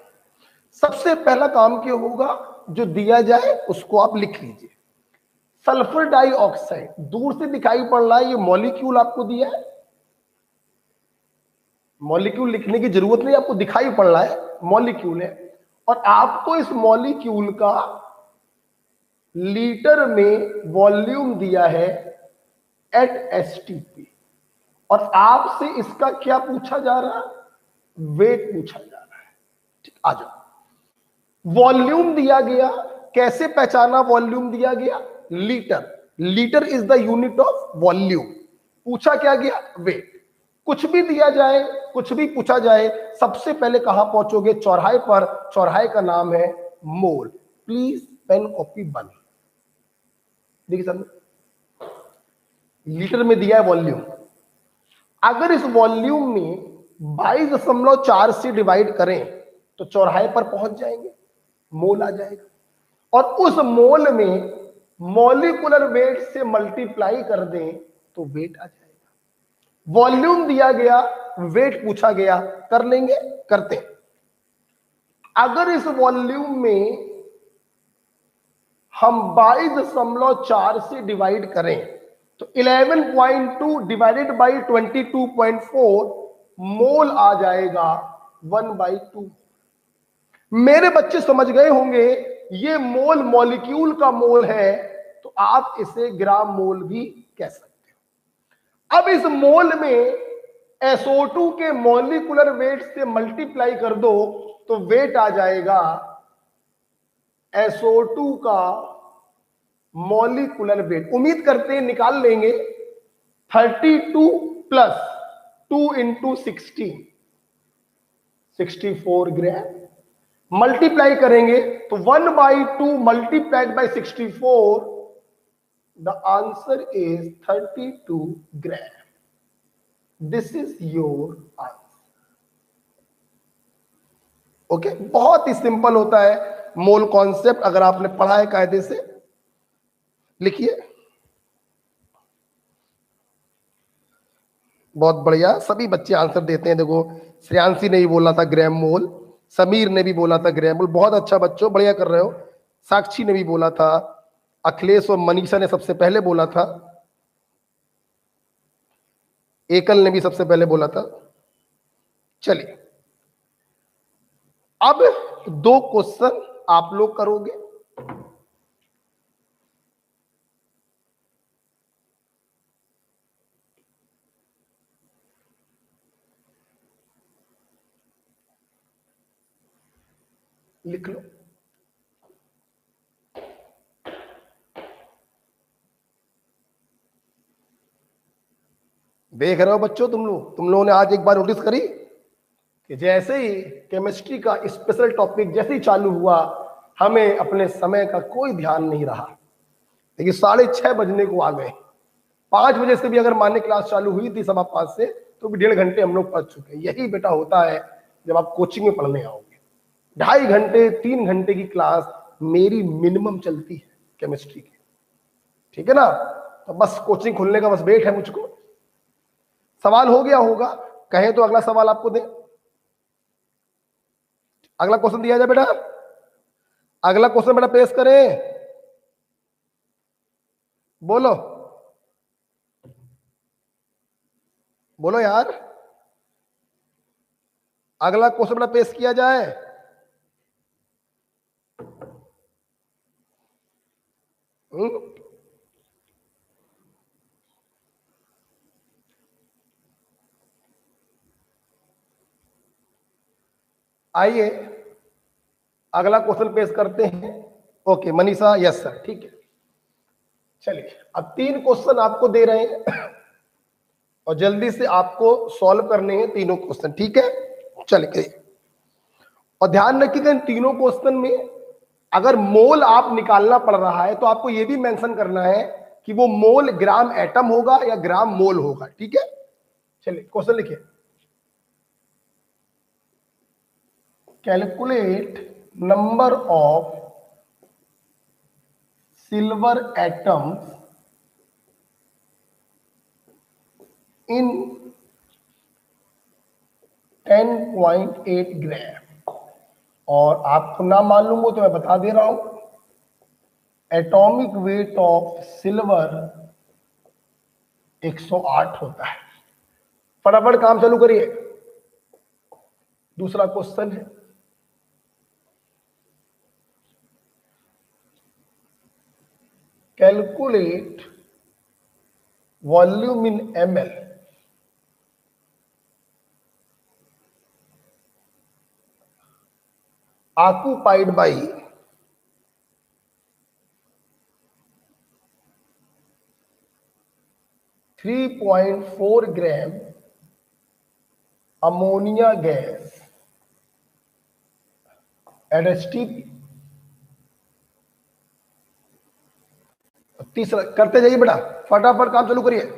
सबसे पहला काम क्या होगा, जो दिया जाए उसको आप लिख लीजिए। सल्फर डाइऑक्साइड दूर से दिखाई पड़ रहा है, ये मॉलिक्यूल आपको दिया है। मॉलिक्यूल लिखने की जरूरत नहीं, आपको दिखाई पड़ रहा है मॉलिक्यूल है, और आपको इस मॉलिक्यूल का लीटर में वॉल्यूम दिया है एट STP, और आपसे इसका क्या पूछा जा रहा है, वेट पूछा जा रहा है, ठीक। आ जाओ, वॉल्यूम दिया गया, कैसे पहचाना वॉल्यूम दिया गया, litre, litre is the unit of volume. पूछा क्या गया, वेट। कुछ भी दिया जाए, कुछ भी पूछा जाए, सबसे पहले कहां पहुंचोगे, चौराहे पर। चौराहे का नाम है मोल। प्लीज पेन कॉपी बंद। देखिए सर, लीटर में दिया है वॉल्यूम, अगर इस वॉल्यूम में 22.4 से डिवाइड करें तो चौराहे पर पहुंच जाएंगे, मोल आ जाएगा। और उस मोल में मॉलिक्यूलर वेट से मल्टीप्लाई कर दें तो वेट आ जाएगा। वॉल्यूम दिया गया, वेट पूछा गया, कर लेंगे, करते हैं। अगर इस वॉल्यूम में हम 22.4 से डिवाइड करें तो 11.2 डिवाइडेड बाई 22.4 मोल आ जाएगा 1/2। मेरे बच्चे समझ गए होंगे, ये मोल मॉलिक्यूल का मोल है, तो आप इसे ग्राम मोल भी कह सकते हो। अब इस मोल में SO2 के मॉलिक्यूलर वेट से मल्टीप्लाई कर दो तो वेट आ जाएगा SO2 का मॉलिक्यूलर वेट। उम्मीद करते हैं निकाल लेंगे। 32 प्लस 2 इंटू 16, 64 ग्राम। मल्टीप्लाई करेंगे तो 1/2 multiplied by 64, the answer is 32 gram. This is your answer. Okay, बहुत ही सिंपल होता है मोल कॉन्सेप्ट, अगर आपने पढ़ा है कायदे से। लिखिए, बहुत बढ़िया, सभी बच्चे आंसर देते हैं। देखो, श्रेयांशी ने भी बोला था ग्राम मोल, समीर ने भी बोला था ग्राम मोल। बहुत अच्छा बच्चों, बढ़िया कर रहे हो। साक्षी ने भी बोला था, अखिलेश और मनीषा ने सबसे पहले बोला था, एकल ने भी सबसे पहले बोला था। चलिए, अब 2 क्वेश्चन आप लोग करोगे। लिख लो। देख रहे हो बच्चों, तुम लोगों ने आज एक बार नोटिस करी कि जैसे ही केमिस्ट्री का स्पेशल टॉपिक जैसे ही चालू हुआ, हमें अपने समय का कोई ध्यान नहीं रहा। लेकिन 6:30 बजने को आ गए। 5 बजे से भी अगर माने क्लास चालू हुई थी 5:15 से, तो भी 1.5 घंटे हम लोग पढ़ चुके हैं। यही बेटा होता है जब आप कोचिंग में पढ़ने आओगे। 2.5 घंटे 3 घंटे की क्लास मेरी मिनिमम चलती है केमिस्ट्री की, ठीक है ना। तो बस कोचिंग खुलने का बस वेट है मुझको। सवाल हो गया होगा, कहें तो अगला सवाल आपको दे। अगला क्वेश्चन दिया जाए बेटा, अगला क्वेश्चन बेटा पेश करें। बोलो बोलो यार। अगला क्वेश्चन बेटा पेश किया जाए। हम्म? आइए अगला क्वेश्चन पेश करते हैं। ओके मनीषा, यस सर, ठीक है। चलिए अब 3 क्वेश्चन आपको दे रहे हैं और जल्दी से आपको सॉल्व करने हैं तीनों क्वेश्चन, ठीक है। चलिए और ध्यान रखिएगा इन तीनों क्वेश्चन में अगर मोल आप निकालना पड़ रहा है तो आपको यह भी मेंशन करना है कि वो मोल ग्राम एटम होगा या ग्राम मोल होगा, ठीक है। चलिए क्वेश्चन लिखिए। Calculate number of silver atoms in 10.8 ग्राम। और आपको ना मालूम हो तो मैं बता दे रहा हूं, एटॉमिक वेट ऑफ सिल्वर 108 होता है। फटाफट काम चालू करिए। दूसरा क्वेश्चन है, calculate volume in ml occupied by 3.4 gram ammonia gas at STP. तीसरा करते जाइए बेटा, फटाफट काम चालू करिए।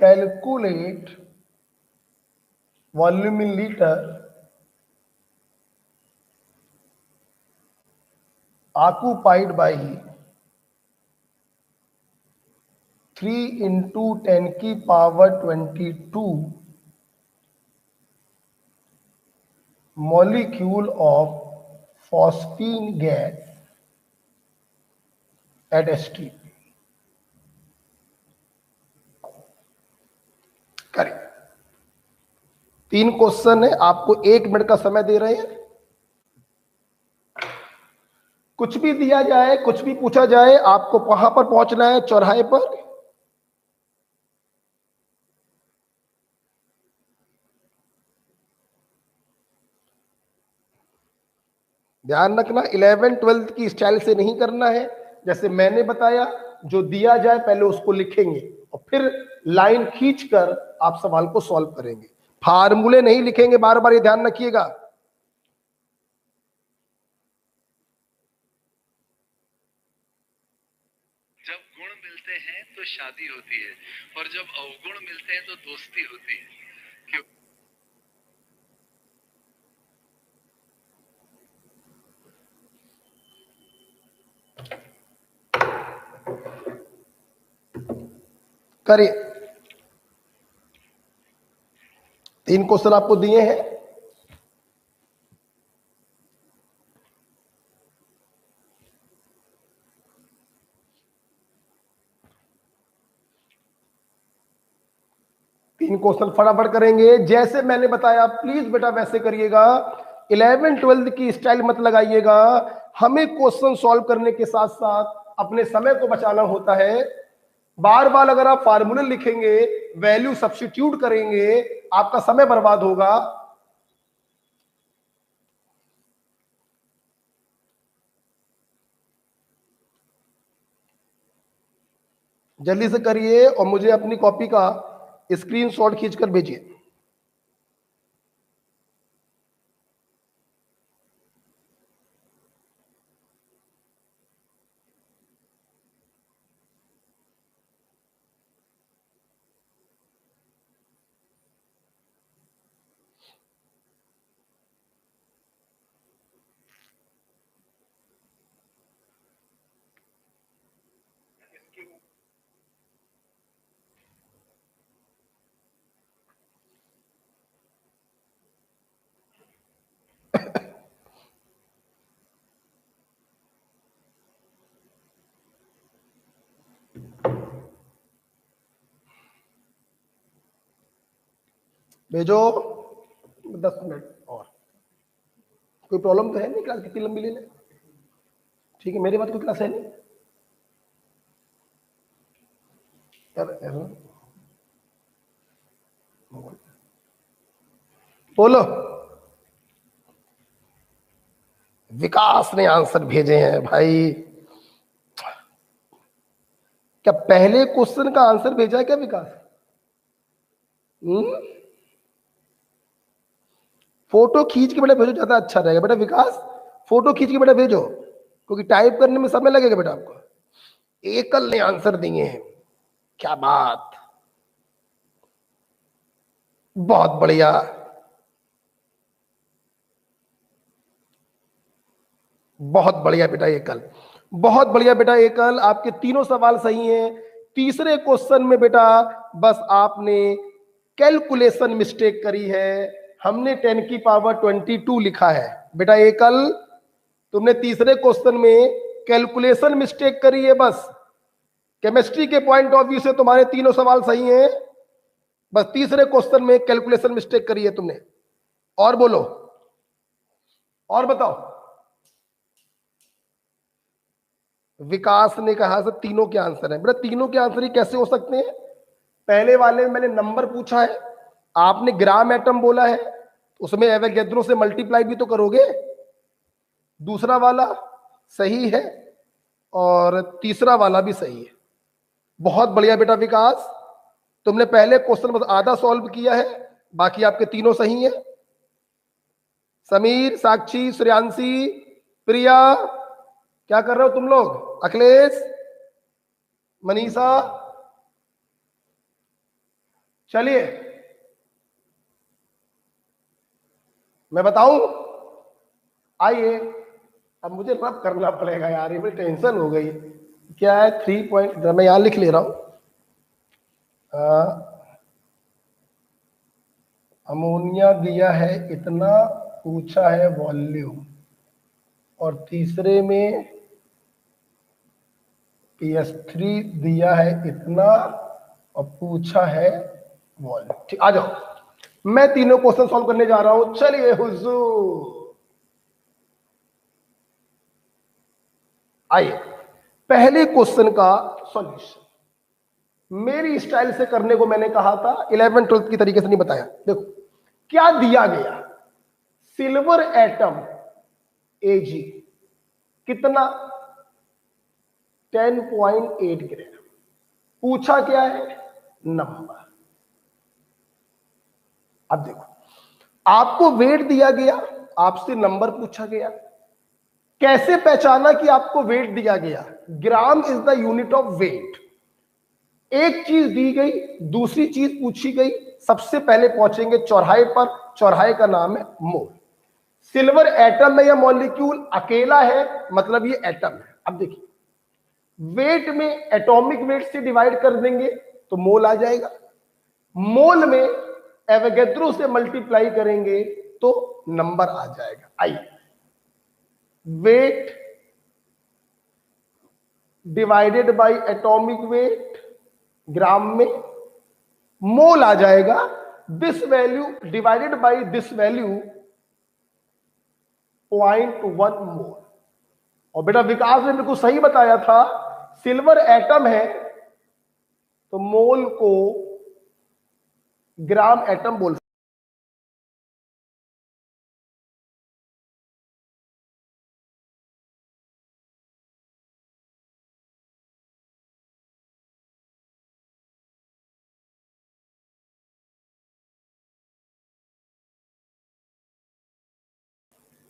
Calculate volume in litre occupied by 3 into 10 की power 22 molecule of phosphine gas at STP। करें 3 क्वेश्चन है, आपको 1 मिनट का समय दे रहे हैं। कुछ भी दिया जाए, कुछ भी पूछा जाए, आपको वहां पर पहुंचना है चौराहे पर। ध्यान रखना 11 12 की स्टाइल से नहीं करना है। जैसे मैंने बताया, जो दिया जाए पहले उसको लिखेंगे और फिर लाइन खींचकर आप सवाल को सॉल्व करेंगे। फार्मूले नहीं लिखेंगे बार बार, ये ध्यान रखिएगा। जब गुण मिलते हैं तो शादी होती है और जब अवगुण मिलते हैं तो दोस्ती होती है। क्यों? करिए 3 क्वेश्चन आपको दिए हैं। तीन क्वेश्चन फटाफट करेंगे जैसे मैंने बताया, प्लीज बेटा वैसे करिएगा। 11 12 की स्टाइल मत लगाइएगा। हमें क्वेश्चन सॉल्व करने के साथ साथ अपने समय को बचाना होता है। बार बार अगर आप फार्मूले लिखेंगे, वैल्यू सब्स्टिट्यूट करेंगे, आपका समय बर्बाद होगा। जल्दी से करिए और मुझे अपनी कॉपी का स्क्रीनशॉट खींचकर भेजिए। भेजो 10 मिनट और। कोई प्रॉब्लम तो है नहीं? क्लास कितनी लंबी ले ले, ठीक है, मेरे बाद कोई क्लास है नहीं यार। बोलो। विकास ने आंसर भेजे हैं भाई। क्या पहले क्वेश्चन का आंसर भेजा है क्या विकास? फोटो खींच के बेटा भेजो, ज्यादा अच्छा रहेगा बेटा विकास। फोटो खींच के बेटा भेजो, क्योंकि टाइप करने में समय लगेगा बेटा आपको। एकल ने आंसर दिए हैं, क्या बात, बहुत बढ़िया। बहुत बढ़िया बेटा एकल, बहुत बढ़िया बेटा एकल, आपके तीनों सवाल सही हैं। तीसरे क्वेश्चन में बेटा बस आपने कैलकुलेशन मिस्टेक करी है। हमने 10 की पावर 22 लिखा है बेटा एकल, तुमने तीसरे क्वेश्चन में कैलकुलेशन मिस्टेक करी है बस। केमिस्ट्री के पॉइंट ऑफ व्यू से तुम्हारे तीनों सवाल सही हैं, बस तीसरे क्वेश्चन में कैलकुलेशन मिस्टेक करी है तुमने। और बोलो, और बताओ। विकास ने कहा सर तीनों के आंसर है। बेटा तीनों के आंसर ही कैसे हो सकते हैं? पहले वाले में मैंने नंबर पूछा है, आपने ग्राम एटम बोला है, उसमें एवोगैड्रो से मल्टीप्लाई भी तो करोगे। दूसरा वाला सही है और तीसरा वाला भी सही है। बहुत बढ़िया बेटा विकास, तुमने पहले क्वेश्चन बस आधा सॉल्व किया है, बाकी आपके तीनों सही है। समीर, साक्षी, श्रेयांशी, प्रिया, क्या कर रहे हो तुम लोग? अखिलेश, मनीषा, चलिए मैं बताऊं, आइए। अब मुझे रब करना पड़ेगा यार, ये बड़ी टेंशन हो गई। क्या है 3 पॉइंट, मैं यहां लिख ले रहा हूं। अमोनिया दिया है इतना, पूछा है वॉल्यूम, और तीसरे में PS3 दिया है इतना और पूछा है वॉल्यूम। ठीक, आ जाओ, मैं तीनों क्वेश्चन सॉल्व करने जा रहा हूं। चलिए हुजूर, आइए पहले क्वेश्चन का सॉल्यूशन मेरी स्टाइल से करने को मैंने कहा था, 11th 12th की तरीके से नहीं बताया। देखो क्या दिया गया, सिल्वर एटम Ag कितना, 10.8 ग्राम। पूछा क्या है, नंबर। अब देखो, आपको वेट दिया गया, आपसे नंबर पूछा गया, कैसे पहचाना कि आपको वेट दिया गया? Gram is the unit of weight. एक चीज दी गई, दूसरी चीज पूछी गई, सबसे पहले पहुंचेंगे चौराहे पर, चौराहे का नाम है मोल। सिल्वर एटम में यह मॉलिक्यूल अकेला है, मतलब ये एटम है। अब देखिए, वेट में एटॉमिक वेट से डिवाइड कर देंगे तो मोल आ जाएगा, मोल में एवोगैड्रो से मल्टीप्लाई करेंगे तो नंबर आ जाएगा। आइए, weight divided by atomic weight gram में, मोल आ जाएगा, this value divided by this value 0.1 mole. और बेटा विकास ने मेरे को सही बताया था, सिल्वर एटम है तो मोल को ग्राम एटम बोल।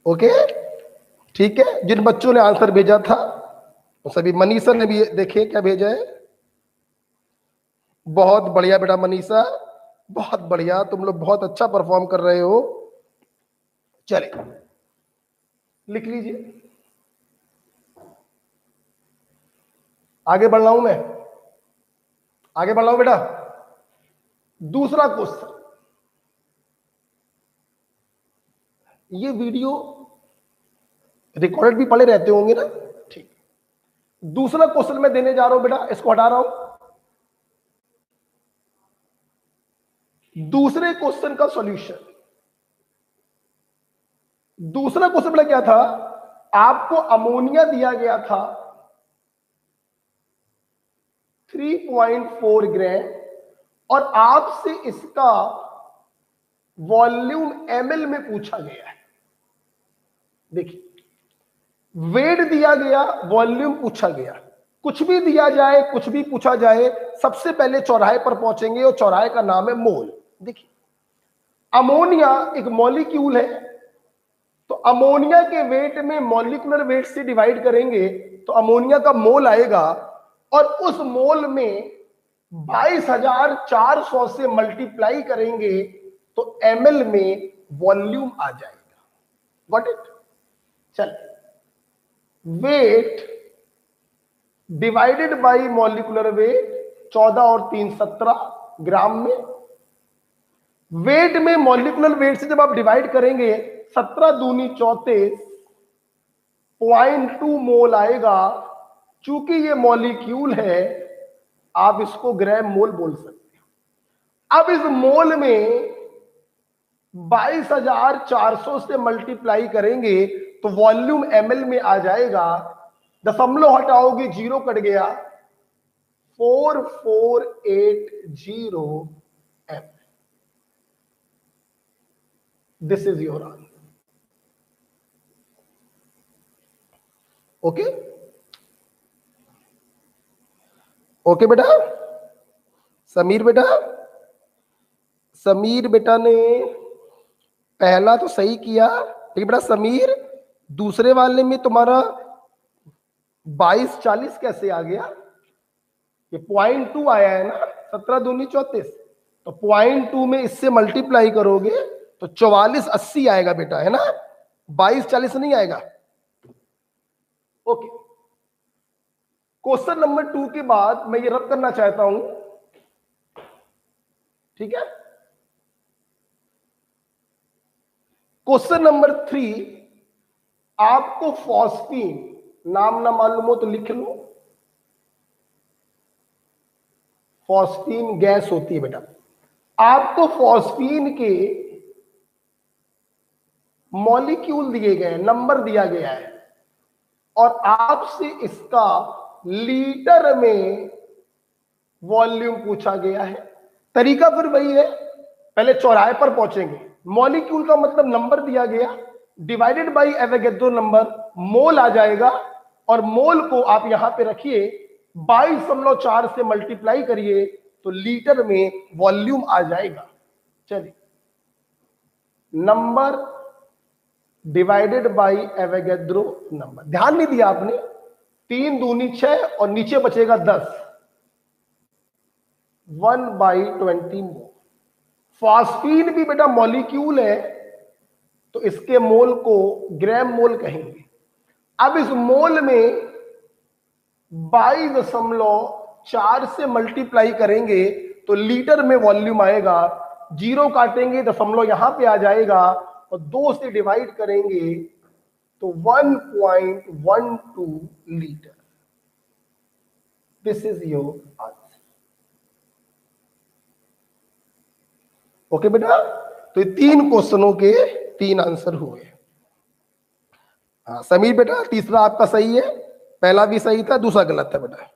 ओके, ठीक है। जिन बच्चों ने आंसर भेजा था वो सभी, मनीषा ने भी देखिए क्या भेजा है। बहुत बढ़िया बेटा मनीषा, बहुत बढ़िया, तुम लोग बहुत अच्छा परफॉर्म कर रहे हो। चले लिख लीजिए, आगे बढ़ रहा हूं मैं। आगे बढ़ाओ बेटा। दूसरा क्वेश्चन, ये वीडियो रिकॉर्डेड भी पड़े रहते होंगे ना, ठीक। दूसरा क्वेश्चन मैं देने जा रहा हूं बेटा, इसको हटा रहा हूं। दूसरे क्वेश्चन का सॉल्यूशन, दूसरा क्वेश्चन बेटा क्या था, आपको अमोनिया दिया गया था 3.4 ग्राम और आपसे इसका वॉल्यूम ml में पूछा गया है। देखिए, वेट दिया गया, वॉल्यूम पूछा गया। कुछ भी दिया जाए, कुछ भी पूछा जाए, सबसे पहले चौराहे पर पहुंचेंगे और चौराहे का नाम है मोल। देखिए, अमोनिया एक मॉलिक्यूल है, तो अमोनिया के वेट में मॉलिक्यूलर वेट से डिवाइड करेंगे तो अमोनिया का मोल आएगा, और उस मोल में 22,400 से मल्टीप्लाई करेंगे तो ml में वॉल्यूम आ जाएगा। Got it? चल, weight divided by molecular weight 14 और 3 17 ग्राम में। वेट में मॉलिक्यूलर वेट से जब आप डिवाइड करेंगे 17 दूनी 34 0.2 मोल आएगा। चूंकि ये मॉलिक्यूल है, आप इसको ग्राम मोल बोल सकते हो। अब इस मोल में 22,400 से मल्टीप्लाई करेंगे तो वॉल्यूम ml में आ जाएगा। दशमलव हटाओगे, जीरो कट गया, 4480 m। This is your answer. Okay okay बेटा। समीर बेटा, समीर बेटा ने पहला तो सही किया, ठीक बेटा। समीर, दूसरे वाले में तुम्हारा 2240 कैसे आ गया? ये 0.2 आया है ना, 17 दूनी 34, तो 0.2 में इससे मल्टीप्लाई करोगे तो 4480 आएगा बेटा, है ना, 2240 नहीं आएगा। ओके, क्वेश्चन नंबर 2 के बाद मैं ये रब करना चाहता हूं, ठीक है। क्वेश्चन नंबर 3, आपको फॉस्फीन नाम ना मालूम हो तो लिख लो। फॉस्फीन गैस होती है बेटा। आपको फॉस्फीन के मॉलिक्यूल दिए गए, नंबर दिया गया है, और आपसे इसका लीटर में वॉल्यूम पूछा गया है। तरीका फिर वही है, पहले चौराहे पर पहुंचेंगे, मॉलिक्यूल का मतलब नंबर दिया गया, डिवाइडेड बाय एवोगैड्रो नंबर, मोल आ जाएगा, और मोल को आप यहां पे रखिए, 22.4 से मल्टीप्लाई करिए तो लीटर में वॉल्यूम आ जाएगा। चलिए, number divided by Avogadro number, ध्यान नहीं दिया आपने, 3 दूनी 6 और नीचे बचेगा 10, 1/20 मोल। फॉस्फीन भी बेटा मॉलिक्यूल है, तो इसके मोल को ग्राम मोल कहेंगे। अब इस मोल में 22.4 से मल्टीप्लाई करेंगे तो लीटर में वॉल्यूम आएगा। जीरो काटेंगे, दशमलव यहां पे आ जाएगा, और 2 से डिवाइड करेंगे तो 1.12 litre. This is your answer. Okay बेटा, तो ये 3 क्वेश्चनों के 3 आंसर हुए। हाँ समीर बेटा, तीसरा आपका सही है, पहला भी सही था, दूसरा गलत था बेटा।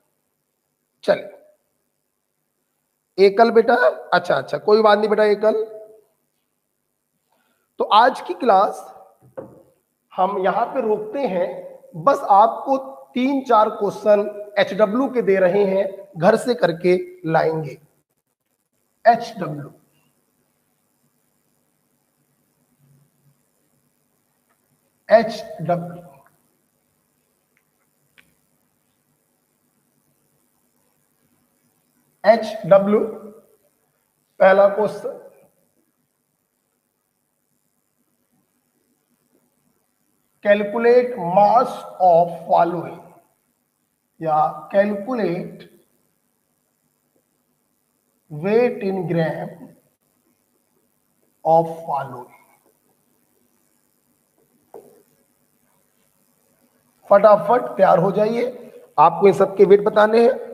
चल, एकल बेटा, अच्छा अच्छा, कोई बात नहीं बेटा एकल। तो आज की क्लास हम यहां पे रोकते हैं, बस आपको 3-4 क्वेश्चन HW के दे रहे हैं, घर से करके लाएंगे। HW, HW, HW, पहला question, calculate mass of following, या calculate weight in gram of following. फटाफट तैयार हो जाइए, आपको इन सबके वेट बताने हैं।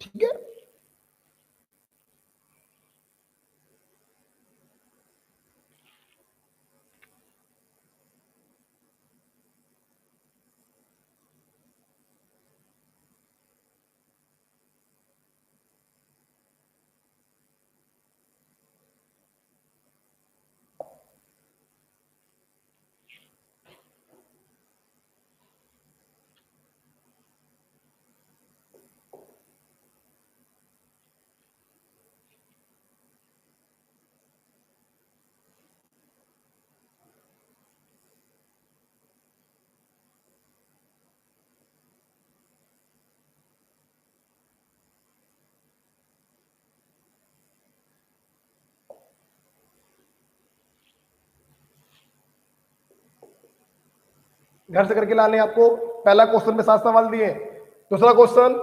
ठीक है, घर से करके लाने आपको। पहला क्वेश्चन में 7 सवाल दिए, दूसरा क्वेश्चन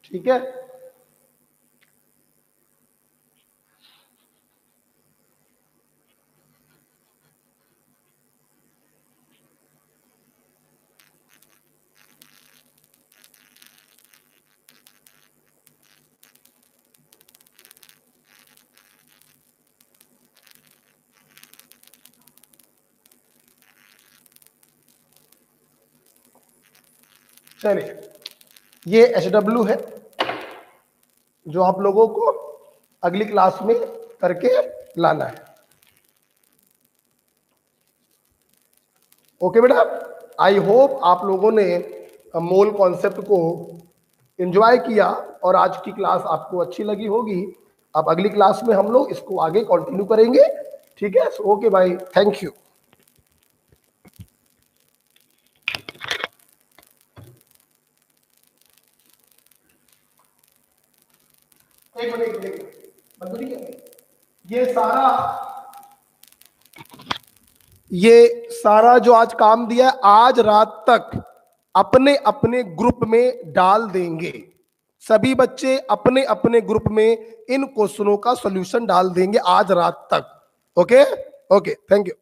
ठीक है। चलिए, ये HW है जो आप लोगों को अगली क्लास में करके लाना है। ओके बेटा, आई होप आप लोगों ने मोल कॉन्सेप्ट को एंजॉय किया और आज की क्लास आपको अच्छी लगी होगी। अब अगली क्लास में हम लोग इसको आगे कंटिन्यू करेंगे। ठीक है, ओके भाई, थैंक यू। एक मिनट, बंद नहीं किया? ये सारा जो आज काम दिया है, आज रात तक अपने अपने ग्रुप में डाल देंगे। सभी बच्चे अपने अपने ग्रुप में इन क्वेश्चनों का सॉल्यूशन डाल देंगे आज रात तक। Okay okay, thank you.